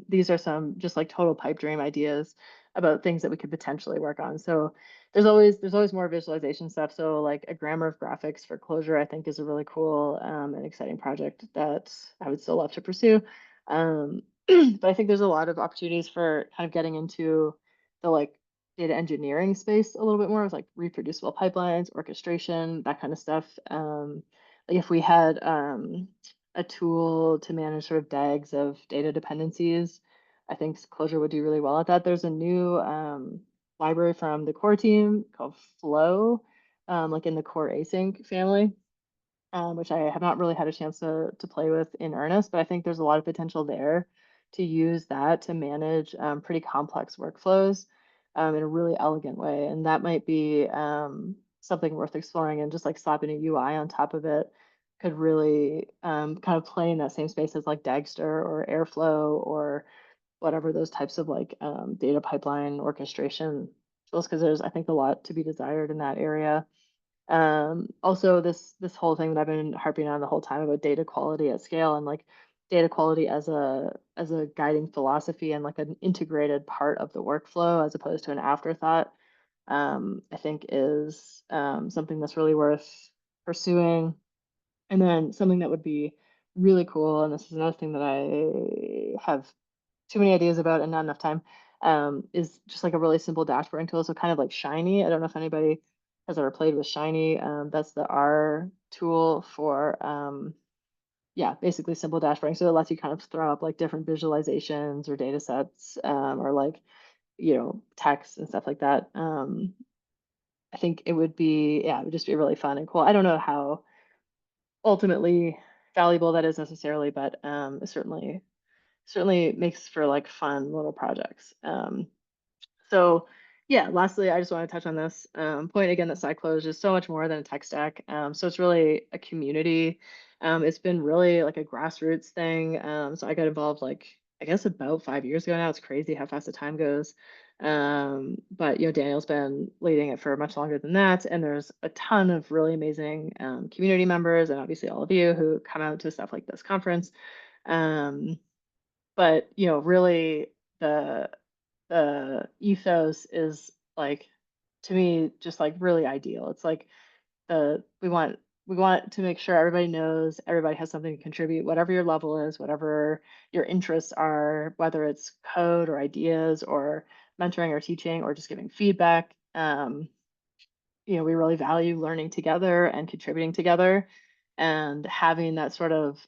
These are some just like total pipe dream ideas about things that we could potentially work on. So there's always more visualization stuff. So like a grammar of graphics for Clojure, I think is a really cool and exciting project that I would still love to pursue. But I think there's a lot of opportunities for kind of getting into the like data engineering space a little bit more with like reproducible pipelines, orchestration, that kind of stuff. Like if we had a tool to manage sort of DAGs of data dependencies. I think Clojure would do really well at that. There's a new library from the core team called Flow, like in the core async family, which I have not really had a chance to play with in earnest, but I think there's a lot of potential there to use that to manage pretty complex workflows in a really elegant way. And that might be something worth exploring, and just like slapping a UI on top of it could really kind of play in that same space as like Dagster or Airflow or whatever those types of like data pipeline orchestration tools, because there's, I think, a lot to be desired in that area. Also this whole thing that I've been harping on the whole time about data quality at scale, and like data quality as a guiding philosophy and like an integrated part of the workflow as opposed to an afterthought, I think is something that's really worth pursuing. And then something that would be really cool, and this is another thing that I have too many ideas about and not enough time, is just like a really simple dashboarding tool. So kind of like Shiny. I don't know if anybody has ever played with Shiny. That's the R tool for, yeah, basically simple dashboarding. So it lets you kind of throw up like different visualizations or data sets, or like, text and stuff like that. I think it would be, yeah, it would just be really fun and cool. I don't know how ultimately valuable that is necessarily, but it certainly makes for like fun little projects. So yeah, lastly, I just want to touch on this point again that SciCloj is so much more than a tech stack. So it's really a community. It's been really like a grassroots thing. So I got involved like I guess about 5 years ago now. It's crazy how fast the time goes. But Daniel's been leading it for much longer than that, and there's a ton of really amazing community members, and obviously all of you who come out to stuff like this conference. Um, but really the ethos is like to me just like really ideal. It's like we want to make sure everybody knows everybody has something to contribute, whatever your level is, whatever your interests are, whether it's code or ideas or mentoring or teaching or just giving feedback. We really value learning together and contributing together and having that sort of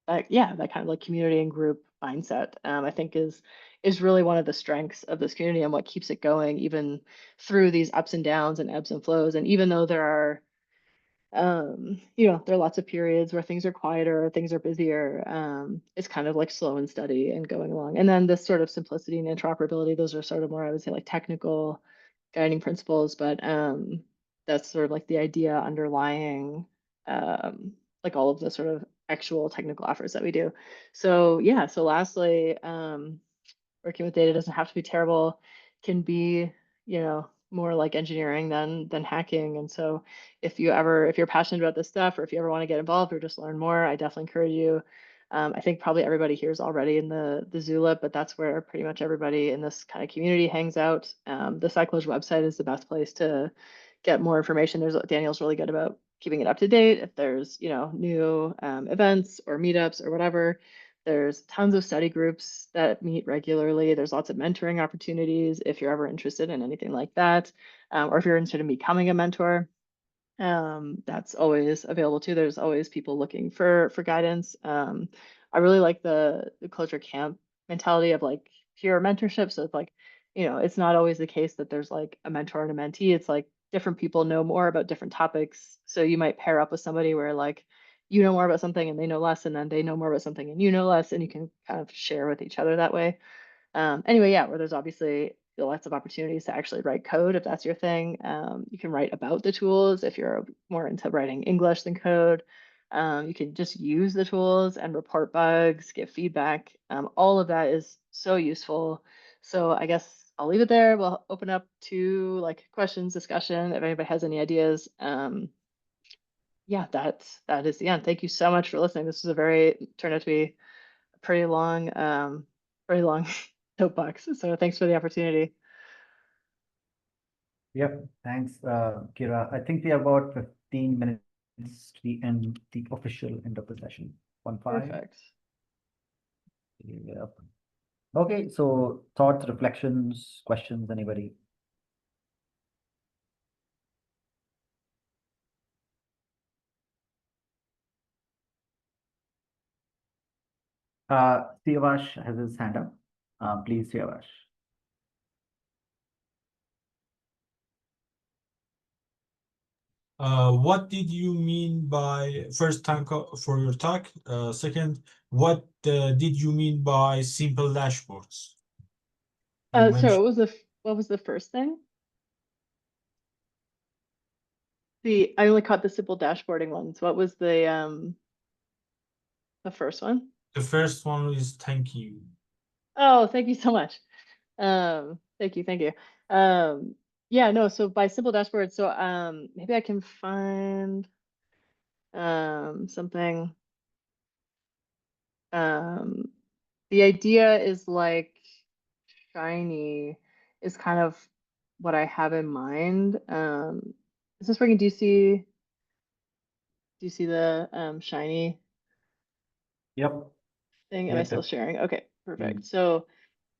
that kind of like community and group mindset, I think is really one of the strengths of this community and what keeps it going even through these ups and downs and ebbs and flows. And even though there are there are lots of periods where things are quieter or things are busier, it's kind of like slow and steady and going along. And then this sort of simplicity and interoperability, those are sort of more, I would say, like technical guiding principles, but that's sort of like the idea underlying like all of the sort of actual technical efforts that we do. So yeah, so lastly, working with data doesn't have to be terrible, can be, more like engineering than hacking. And so if you're passionate about this stuff, or if you ever want to get involved or just learn more, I definitely encourage you. I think probably everybody here is already in the Zulip, but that's where pretty much everybody in this kind of community hangs out. The SciCloj website is the best place to get more information. Daniel's really good about keeping it up to date. If there's new events or meetups or whatever, there's tons of study groups that meet regularly. There's lots of mentoring opportunities if you're ever interested in anything like that, or if you're interested in becoming a mentor. That's always available too. There's always people looking for guidance. I really like the Clojure camp mentality of like peer mentorship. So it's like, it's not always the case that there's like a mentor and a mentee. It's like different people know more about different topics. So you might pair up with somebody where like you know more about something and they know less, and then they know more about something and you know less, and you can kind of share with each other that way. Anyway, yeah, where there's obviously lots of opportunities to actually write code if that's your thing. You can write about the tools if you're more into writing English than code. You can just use the tools and report bugs, give feedback. All of that is so useful. So I guess I'll leave it there. We'll open up to like questions, discussion, if anybody has any ideas. Yeah, that is the end. Thank you so much for listening. This is turned out to be a pretty long soapbox. So thanks for the opportunity. Yep, thanks, Kira. I think we have about 15 minutes to the end, the official end of the session. 1-5. Perfect. Yep. Okay, so thoughts, reflections, questions, anybody? Siavash has his hand up. Please, Siavash. What did you mean by first thank for your talk? Second, what did you mean by simple dashboards? You So mentioned what was the first thing? I only caught the simple dashboarding ones. What was the first one? the first one is thank you. Oh, thank you so much. Thank you. Yeah, no, so by simple dashboard, so maybe I can find something. Um the idea is like shiny is kind of what I have in mind. Is this working? Do you see the shiny Yep. thing? Am I Yep. still Yep. sharing? Okay, Mm. perfect.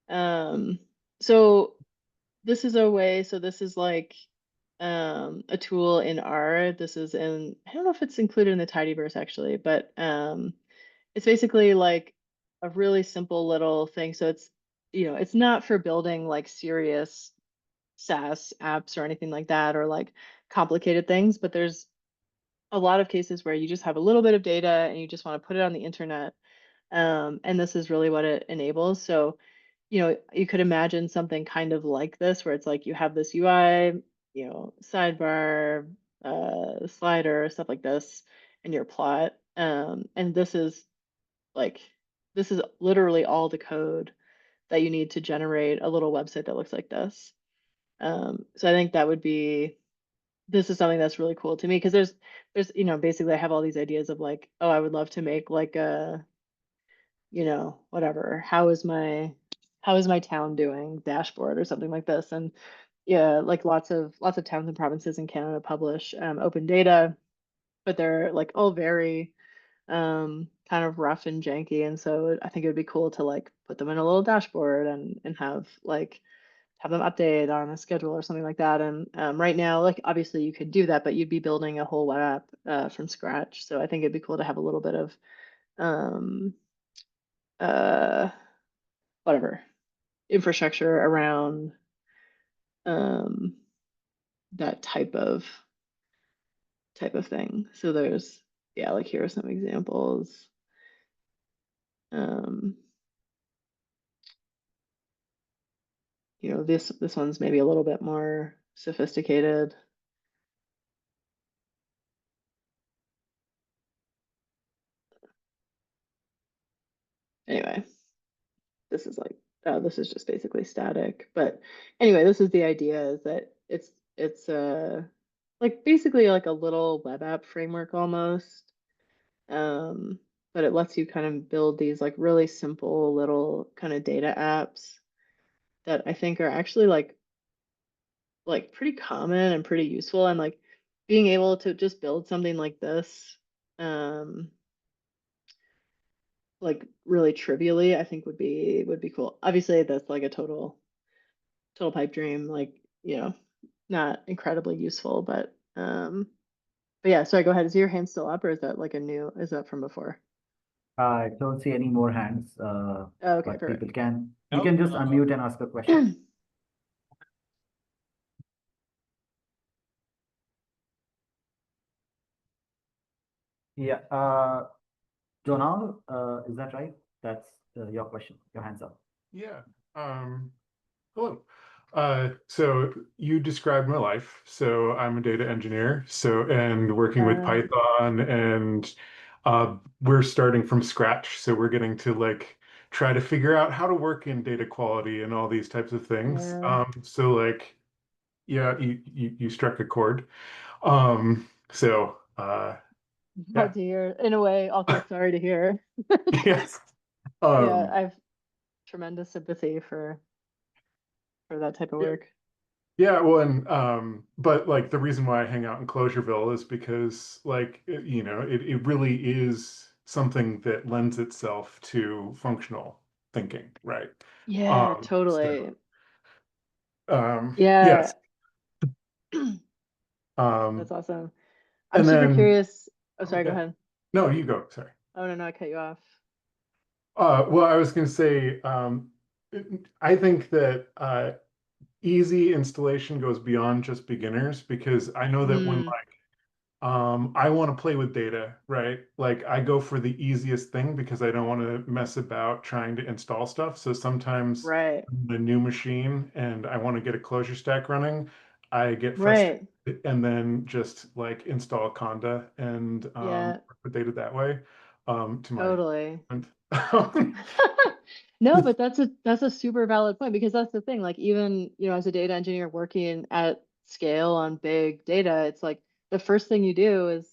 Um, so this is a way, so this is like a tool in R. This is in, I don't know if it's included in the tidyverse actually, but it's basically like a really simple little thing. So it's not for building like serious SaaS apps or anything like that, or like complicated things, but there's a lot of cases where you just have a little bit of data and you just want to put it on the internet. And this is really what it enables. So, you could imagine something kind of like this, where it's like you have this UI, sidebar, slider, stuff like this, and your plot. And this is literally all the code that you need to generate a little website that looks like this. So I think this is something that's really cool to me, because there's basically I have all these ideas of like, oh, I would love to make like a, whatever, how is my town doing dashboard or something like this. And yeah, like lots of towns and provinces in Canada publish open data, but they're like all very kind of rough and janky. And so I think it would be cool to like put them in a little dashboard and have them update on a schedule or something like that. And right now, like obviously you could do that, but you'd be building a whole web app from scratch. So I think it'd be cool to have a little bit of um, uh, whatever infrastructure around um, that type of thing. So there's, yeah, like here are some examples. Um, this one's maybe a little bit more sophisticated. Anyway, this is like, this is just basically static. But anyway, this is the idea, is that it's like basically like a little web app framework almost. But it lets you kind of build these like really simple little kind of data apps that I think are actually like pretty common and pretty useful. And like being able to just build something like this, like really trivially, I think would be cool. Obviously, that's like a total pipe dream, like, not incredibly useful, but yeah, sorry, go ahead. Is your hand still up, or is that like is that from before? I don't see any more hands, Oh, okay, but people perfect. you can just unmute and ask a question. Yeah, Donald, is that right? That's your question. Your hands up. Yeah. Hello. So you described my life. So I'm a data engineer. And working with Python, and we're starting from scratch. So we're getting to like try to figure out how to work in data quality and all these types of things. Yeah. So like, yeah, you struck a chord. So Glad yeah. to hear. In a way, also sorry to hear. Yes. Yeah, I've tremendous sympathy for that type of Yeah. work. Yeah, well, and but like the reason why I hang out in Clojureville is because like it really is something that lends itself to functional thinking, right? Yeah, So totally. yes. Yeah, Um that's awesome. I'm and super then curious. Oh, sorry, go okay. ahead. No, you go, sorry. Oh, no, I cut you off. Well, I was gonna say I think that easy installation goes beyond just beginners, because I know that when Mm, I want to play with data, right? Like I go for the easiest thing because I don't want to mess about trying to install stuff. So sometimes right, the new machine and I want to get a Clojure stack running, I get frustrated right. and then just like install Conda and Yeah, work with data that way. To my totally. No, but that's a super valid point, because that's the thing. Like even, as a data engineer working at scale on big data, it's like the first thing you do is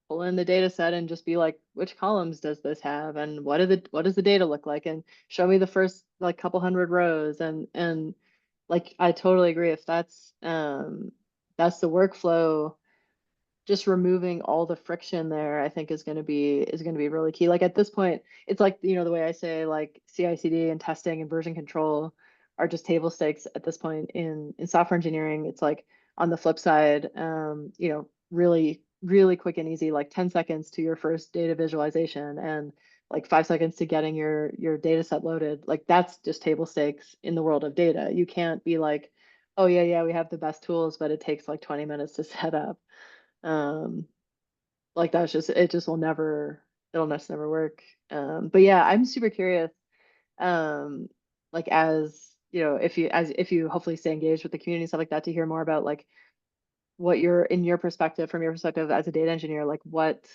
pull in the data set and just be like, which columns does this have, and what does the data look like, and show me the first like couple hundred rows, and like I totally agree. If that's the workflow, just removing all the friction there, I think is going to be really key. Like at this point, it's like, the way I say like CI/CD and testing and version control are just table stakes at this point in software engineering. It's like on the flip side, really really quick and easy, like 10 seconds to your first data visualization, and like 5 seconds to getting your data set loaded. Like that's just table stakes in the world of data. You can't be like, oh yeah, we have the best tools, but it takes like 20 minutes to set up. Um, like that's just, it just will never, it'll just never work. But yeah, I'm super curious, like as, you know, if you hopefully stay engaged with the community and stuff like that, to hear more about like what you're, in your perspective, from your perspective as a data engineer, like what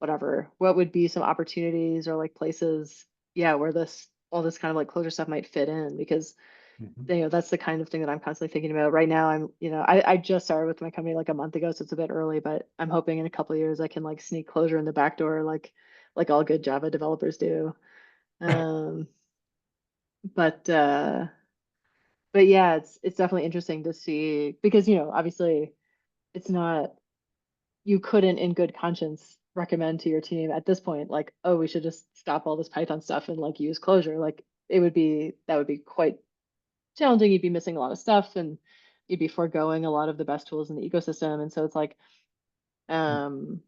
would be some opportunities or like places, yeah, where this, all this kind of like Clojure stuff might fit in, because Mhm. you know, that's the kind of thing that I'm constantly thinking about right now. I'm, you know, I just started with my company like a month ago, so it's a bit early, but I'm hoping in a couple of years I can like sneak Clojure in the back door, like all good Java developers do. Um, but uh, but yeah, it's definitely interesting to see, because you know, obviously it's not, you couldn't in good conscience recommend to your team at this point, like, oh, we should just stop all this Python stuff and like use Clojure. Like it would be, that would be quite challenging. You'd be missing a lot of stuff, and you'd be foregoing a lot of the best tools in the ecosystem. And so it's like, um,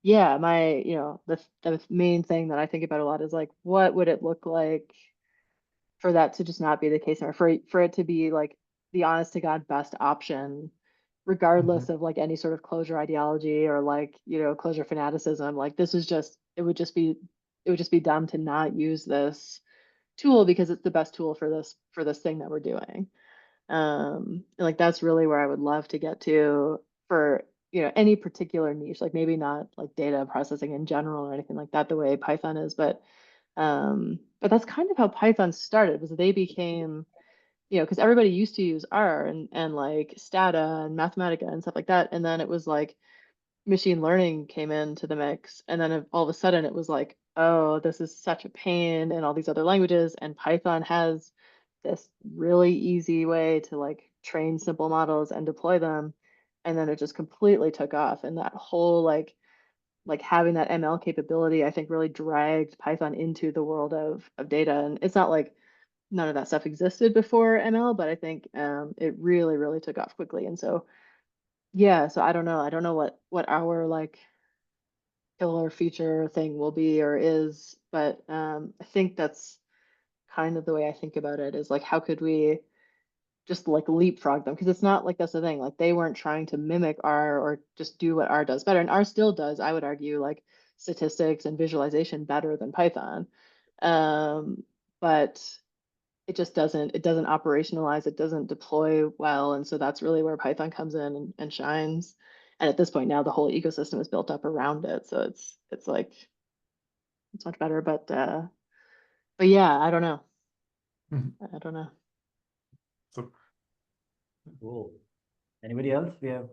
yeah, my, you know, the main thing that I think about a lot is like, what would it look like for that to just not be the case, or for it to be like the honest to God best option, regardless of like any sort of Clojure ideology or like, you know, Clojure fanaticism. Like this is just, it would just be dumb to not use this tool because it's the best tool for this thing that we're doing. And like that's really where I would love to get to for, you know, any particular niche, like maybe not like data processing in general or anything like that, the way Python is, but that's kind of how Python started, was they became, you know, because everybody used to use R and like Stata and Mathematica and stuff like that, and then it was like machine learning came into the mix, and then all of a sudden it was like, oh, this is such a pain in all these other languages, and Python has this really easy way to like train simple models and deploy them. And then it just completely took off, and that whole like having that ML capability, I think really dragged Python into the world of data. And it's not like none of that stuff existed before ML, but I think it really, really took off quickly. And so yeah, so I don't know what our like killer feature thing will be or is, but I think that's kind of the way I think about it, is like, how could we just like leapfrog them? Because it's not like, that's the thing, like they weren't trying to mimic R or just do what R does better. And R still does, I would argue, like statistics and visualization better than Python. But it doesn't operationalize, it doesn't deploy well. And so that's really where Python comes in and shines. And at this point now the whole ecosystem is built up around it. So it's like, it's much better. But yeah, I don't know. Mhm. I don't know. So Cool. Anybody else? We have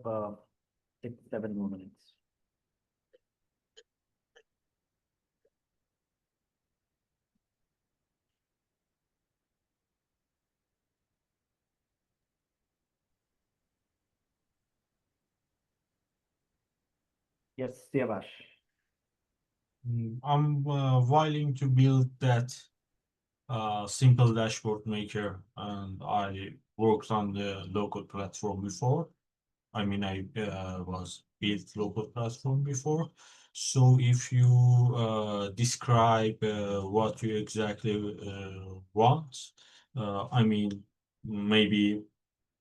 6, 7 more minutes. Yes, Siavash. I'm willing to build that simple dashboard maker, and I worked on the local platform before. I mean, I was built local platform before. So if you describe what you exactly want, I mean, maybe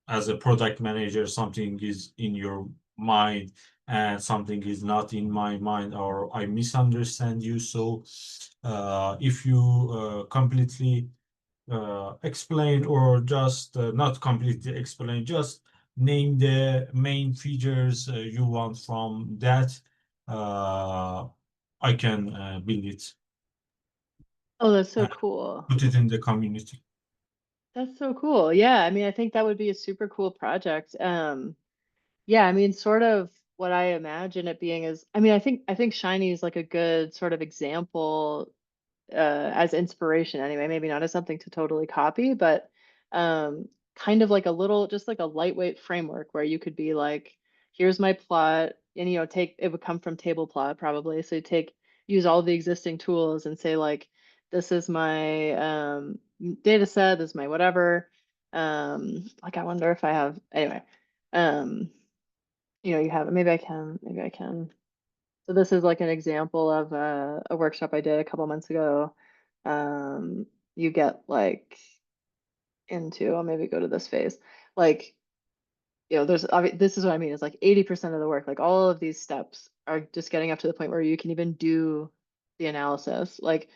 as a product manager, something is in your mind and something is not in my mind, or I misunderstand you. So if you completely explain, or just not completely explain, just name the main features you want from that, uh, I can build it Oh, that's so and cool. put it in the community. That's so cool. Yeah, I mean, I think that would be a super cool project. Yeah, I mean, sort of what I imagine it being is, I mean, I think Shiny is like a good sort of example as inspiration anyway, maybe not as something to totally copy, but kind of like a little, just like a lightweight framework where you could be like, here's my plot, and you know, take, it would come from table plot probably. So you use all the existing tools and say like, this is my data set, this is my whatever. Like I wonder if I have, anyway, um, you know, you have, maybe I can. So this is like an example of a workshop I did a couple months ago. You get like into, I'll maybe go to this phase. Like, you know, this is what I mean. It's like 80% of the work, like all of these steps are just getting up to the point where you can even do the analysis. Like,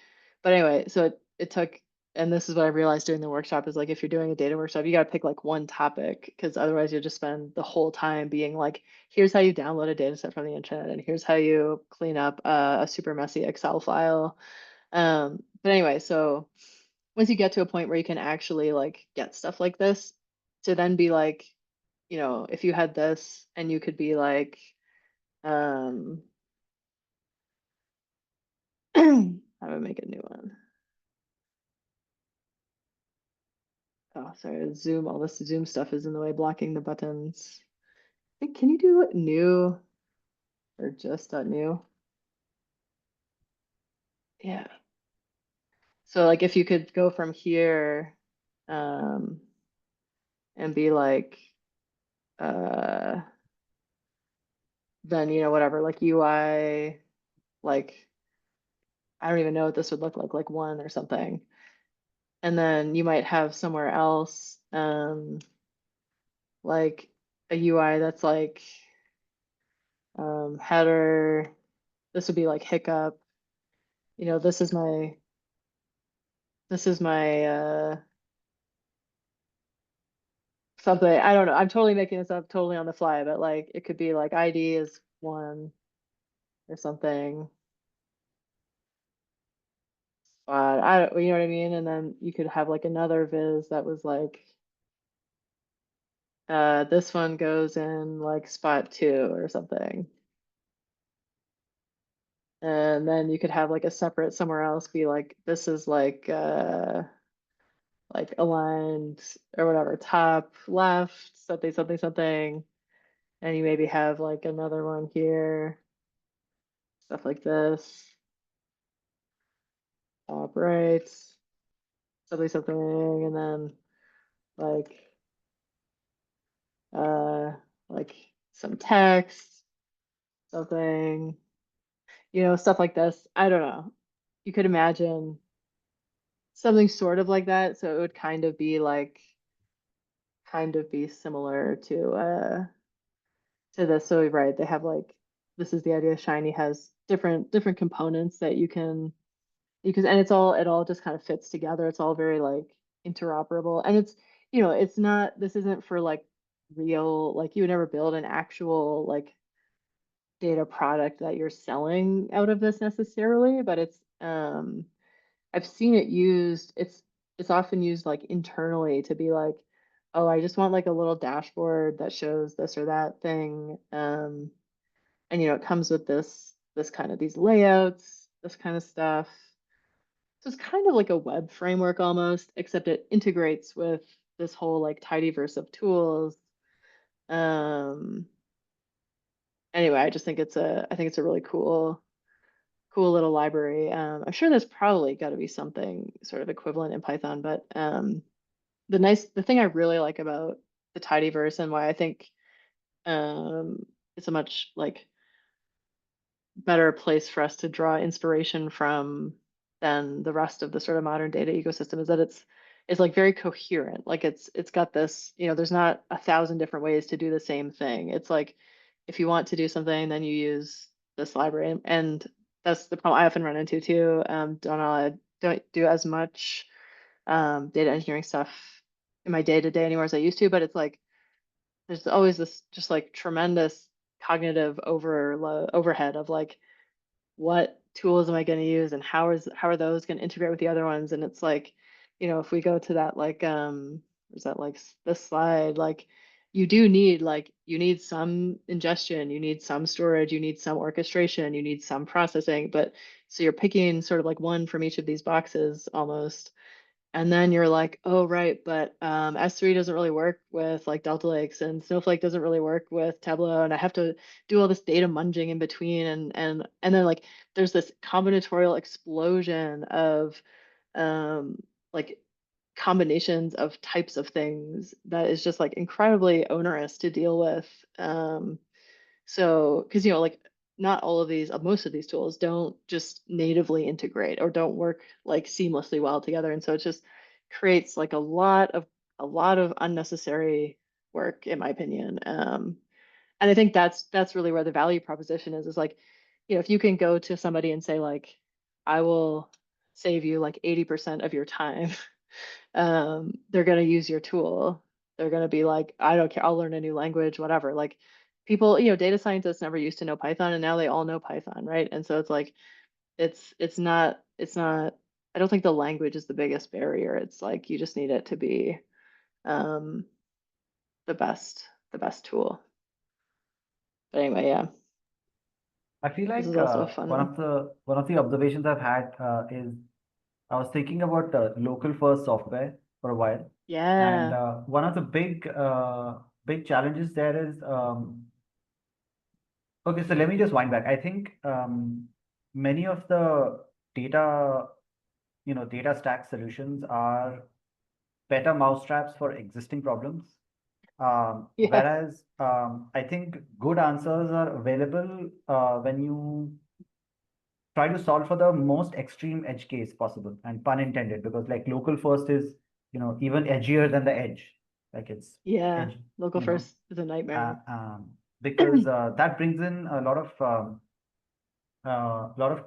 but anyway, so it took, and this is what I realized during the workshop is like, if you're doing a data workshop, you got to pick like one topic, because otherwise you'll just spend the whole time being like, here's how you download a data set from the internet, and here's how you clean up a super messy Excel file. But anyway, so once you get to a point where you can actually like get stuff like this, to then be like, you know, if you had this and you could be like, how would make a new one? Oh, sorry, Zoom, all this Zoom stuff is in the way, blocking the buttons. Can you do new or just new? Yeah. So like if you could go from here and be like, then, you know, whatever, like UI, like, I don't even know what this would look like one or something. And then you might have somewhere else, like a UI that's like header. This would be like hiccup. You know, this is my something. I don't know. I'm totally making this up totally on the fly, but like it could be like ID is 1 or something. But I don't, you know what I mean? And then you could have like another viz that was like this one goes in like spot 2 or something. And then you could have like a separate somewhere else be like, this is like aligned or whatever, top left, something, something, something. And you maybe have like another one here, stuff like this. Top right, something, something, and then like some text, something, you know, stuff like this. I don't know. You could imagine something sort of like that. So it would kind of be like, kind of be similar to this. So right, they have like, this is the idea. Shiny has different components that you can, and it all just kind of fits together. It's all very like interoperable, and it's, you know, it's not, this isn't for like real, like you would never build an actual like data product that you're selling out of this necessarily, but it's I've seen it used, it's often used like internally to be like, oh, I just want like a little dashboard that shows this or that thing. And you know, it comes with this kind of these layouts, this kind of stuff. So it's kind of like a web framework almost, except it integrates with this whole like tidyverse of tools. Um, anyway, I just think I think it's a really cool little library. I'm sure there's probably got to be something sort of equivalent in Python, but the thing I really like about the tidyverse and why I think it's a much like better place for us to draw inspiration from than the rest of the sort of modern data ecosystem is that it's like very coherent. Like it's got this, you know, there's not 1,000 different ways to do the same thing. It's like if you want to do something, then you use this library, and that's the problem I often run into too. Don't do as much data engineering stuff in my day to day anymore as I used to, but it's like there's always this just like tremendous cognitive overhead of like, what tools am I going to use and how are those going to integrate with the other ones? And it's like, you know, if we go to that like is that like this slide, like you do need like, you need some ingestion, you need some storage, you need some orchestration, you need some processing, but so you're picking sort of like one from each of these boxes almost. And then you're like, oh, right, but S3 doesn't really work with like Delta Lakes, and Snowflake doesn't really work with Tableau, and I have to do all this data munging in between, and then like there's this combinatorial explosion of like combinations of types of things that is just like incredibly onerous to deal with. So, because you know, like not all of these, most of these tools don't just natively integrate or don't work like seamlessly well together, and so it just creates like a lot of unnecessary work, in my opinion. I think that's really where the value proposition is like, if you can go to somebody and say like, I will save you like 80% of your time, they're going to use your tool. They're going to be like, I don't care, I'll learn a new language, whatever. Like people, data scientists never used to know Python and now they all know Python, right? And so it's like, it's not, I don't think the language is the biggest barrier. It's like, you just need it to be um, the best tool. But anyway, yeah, I feel this like is also a fun one. one of the observations I've had is I was thinking about local first software for a while, and Yeah. one of the big challenges there is okay. So let me just wind back. I think many of the data data stack solutions are better mousetraps for existing problems. Yeah. Whereas I think good answers are available when you try to solve for the most extreme edge case possible, and pun intended, because like local first is, even edgier than the edge. Like it's Yeah. edge, Local you know, first is a uh, nightmare. um, because that brings in a lot of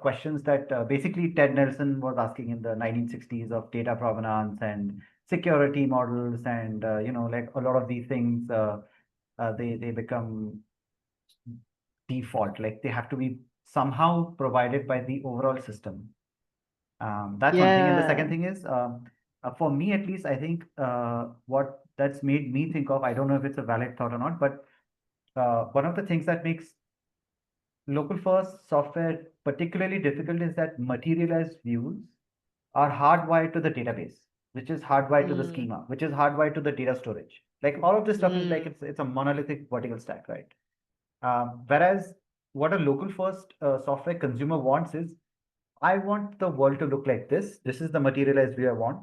questions that basically Ted Nelson was asking in the 1960s of data provenance and security models, and like a lot of these things they become default, like they have to be somehow provided by the overall system. That's one thing. And the second Yeah. thing is, for me at least, I think what that's made me think of, I don't know if it's a valid thought or not, but one of the things that makes local first software particularly difficult is that materialized views are hardwired to the database, which is hardwired to the Mm, schema, which is hardwired to the data storage. Like all of this stuff is like mm, it's a monolithic vertical stack, right? Whereas what a local first software consumer wants is, I want the world to look like this. This is the materialized view I want.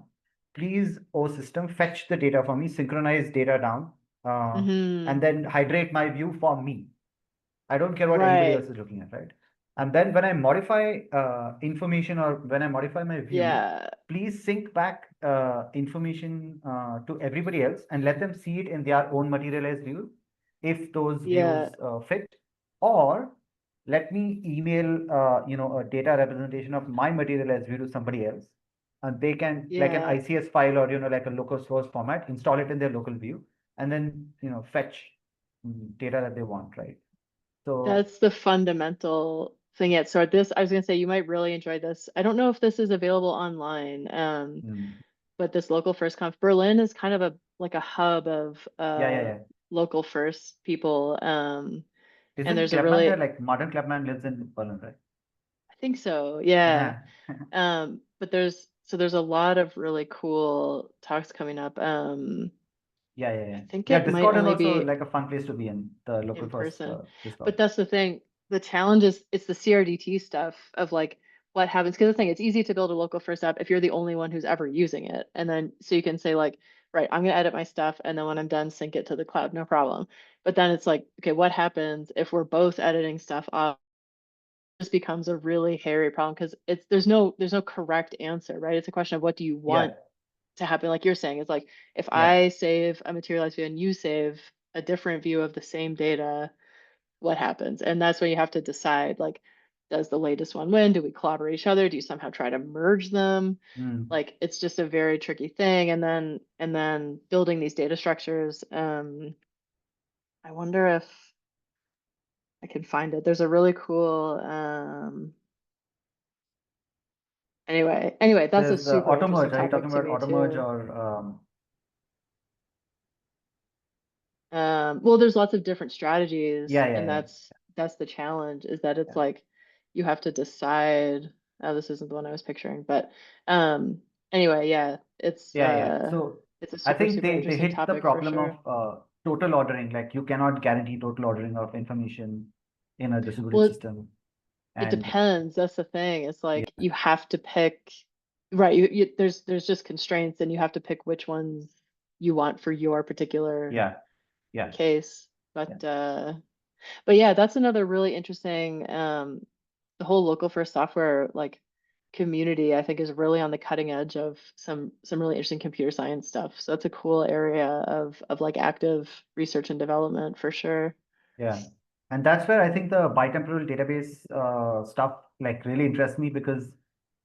Please, oh system, fetch the data for me, synchronize data down, mm-hmm. and then hydrate my view for me. I don't care what anybody Right. else is looking at, right? And then when I modify information, or when I modify my view, Yeah. please sync back information to everybody else and let them see it in their own materialized view, if those Yeah. views fit. Or let me email, a data representation of my materialized view to somebody else, and they can, like an Yeah. ICS file, or like a local source format, install it in their local view, and then fetch data that they want, right? So That's the fundamental thing. Yet. So this, I was gonna say, you might really enjoy this. I don't know if this is available online. mm, But this local first conf, Berlin is kind of a hub of yeah, yeah, yeah. local first people. And Isn't there's a Klebman there? really, Like Martin Klebman lives in Berlin, right? I think so, yeah. Yeah, But there's a lot of really cool talks coming up. yeah, yeah, I yeah. think Yeah, it might Discord is only also be like a fun place to be in, the local in first person. Discord. But that's the thing. The challenge is it's the CRDT stuff of like what happens. Because the thing, it's easy to build a local first app if you're the only one who's ever using it. And then so you can say like, right, I'm gonna edit my stuff and then when I'm done, sync it to the cloud, no problem. But then it's like, okay, what happens if we're both editing stuff off? This becomes a really hairy problem because there's no correct answer, right? It's a question of what do you Yeah, want to happen? Like you're saying, it's like if yeah. I save a materialized view and you save a different view of the same data, what happens? And that's when you have to decide, like, does the latest one win? Do we collaborate each other? Do you somehow try to merge them? Mm. Like it's just a very tricky thing. And then building these data structures. I wonder if I can find it. There's a really cool anyway, that's a There's super auto interesting merge. Are you topic talking to about me auto merge too. or Well, there's lots of different strategies, yeah, yeah, and yeah, that's the challenge, is that it's yeah, like you have to decide. Oh, this isn't the one I was picturing, but um, anyway, yeah, yeah, yeah. So it's a I super, think super they interesting hit the topic for problem of sure. total ordering. Like you cannot guarantee total ordering of information in a distributed Well, system. it And depends. That's the thing. It's yeah, like you have to pick, right? There's just constraints, and you have to pick which ones you want for your particular yeah, yeah, case. yeah. But yeah, that's another really interesting, the whole local first software like community, I think is really on the cutting edge of some really interesting computer science stuff. So that's a cool area of like active research and development for sure. Yeah. And that's where I think the bitemporal database stuff like really interests me because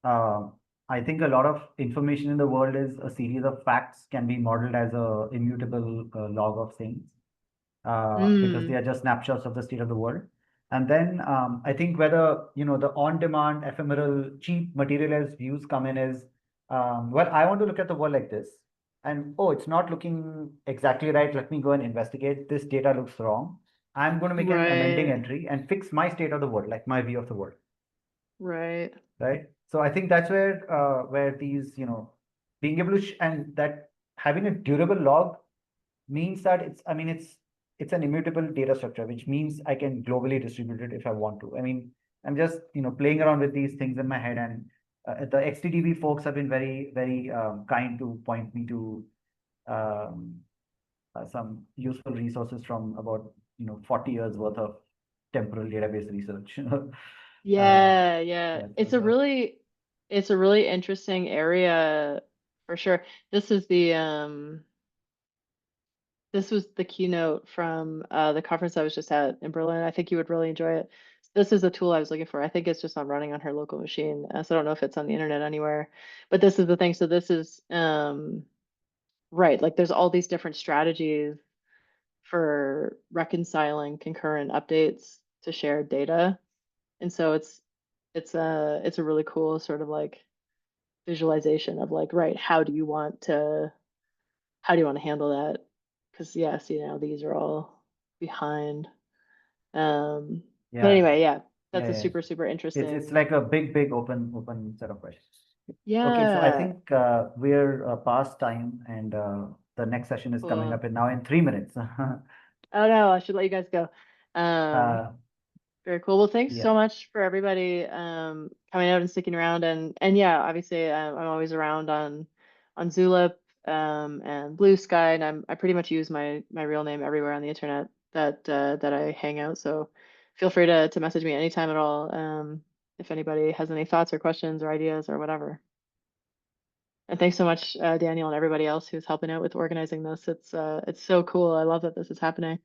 uh, I think a lot of information in the world is a series of facts can be modeled as a immutable log of things because they Mm, are just snapshots of the state of the world. And then I think whether, you know, the on-demand, ephemeral, cheap, materialized views come in is, well, I want to look at the world like this. And, oh, it's not looking exactly right. Let me go and investigate. This data looks wrong. I'm going to make an amending right, entry and fix my state of the world, like my view of the world, right. right? So I think that's where these, you know, being able to and that having a durable log means that it's an immutable data structure, which means I can globally distribute it if I want to. I mean, I'm just, you know, playing around with these things in my head, and the XTDB folks have been very, very kind to point me to um, some useful resources from about, you know, 40 years worth of temporal database research. Yeah, yeah. Yeah, It's a so really interesting area for sure. This is the this was the keynote from the conference I was just at in Berlin. I think you would really enjoy it. This is a tool I was looking for. I think it's just on running on her local machine. So I don't know if it's on the internet anywhere. But this is the thing. So this is right, like there's all these different strategies for reconciling concurrent updates to shared data. And so it's a really cool sort of like visualization of like, right, how do you want to handle that? Because yes, you know, these are all behind. But yeah, anyway, yeah, that's yeah, a yeah. super It's interesting. like a big open set of questions. Okay, so I Yeah, think we're past time, and the next session is coming cool. up in now in 3 minutes. Oh no, I should let you guys go. Um, uh, Very cool. Well, thanks yeah, so much for everybody coming out and sticking around. And yeah, obviously I'm always around on Zulip and Blue Sky, and I pretty much use my real name everywhere on the internet that I hang out. So feel free to message me anytime at all if anybody has any thoughts or questions or ideas or whatever. And thanks so much, Daniel, and everybody else who's helping out with organizing this. It's so cool. I love that this is happening.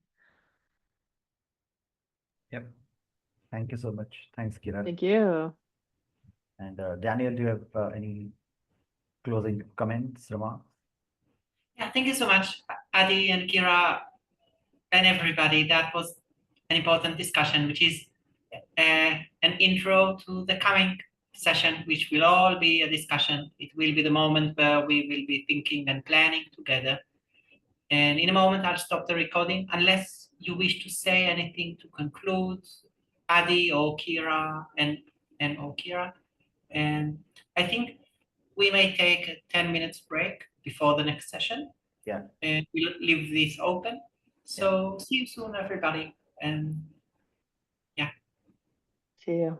yep. Thank you so much. Thanks, Kira. Thank you. And Daniel, do you have any closing comments, remarks? Yeah, thank you so much, Adi and Kira and everybody. That was an important discussion, which is an intro to the coming session, which will all be a discussion. It will be the moment where we will be thinking and planning together. And in a moment, I'll stop the recording unless you wish to say anything to conclude, Adi or Kira and or Kira. And I think we may take a 10 minutes break before the next session. Yeah. And we'll leave this open. So see you soon, everybody. And yeah. See you.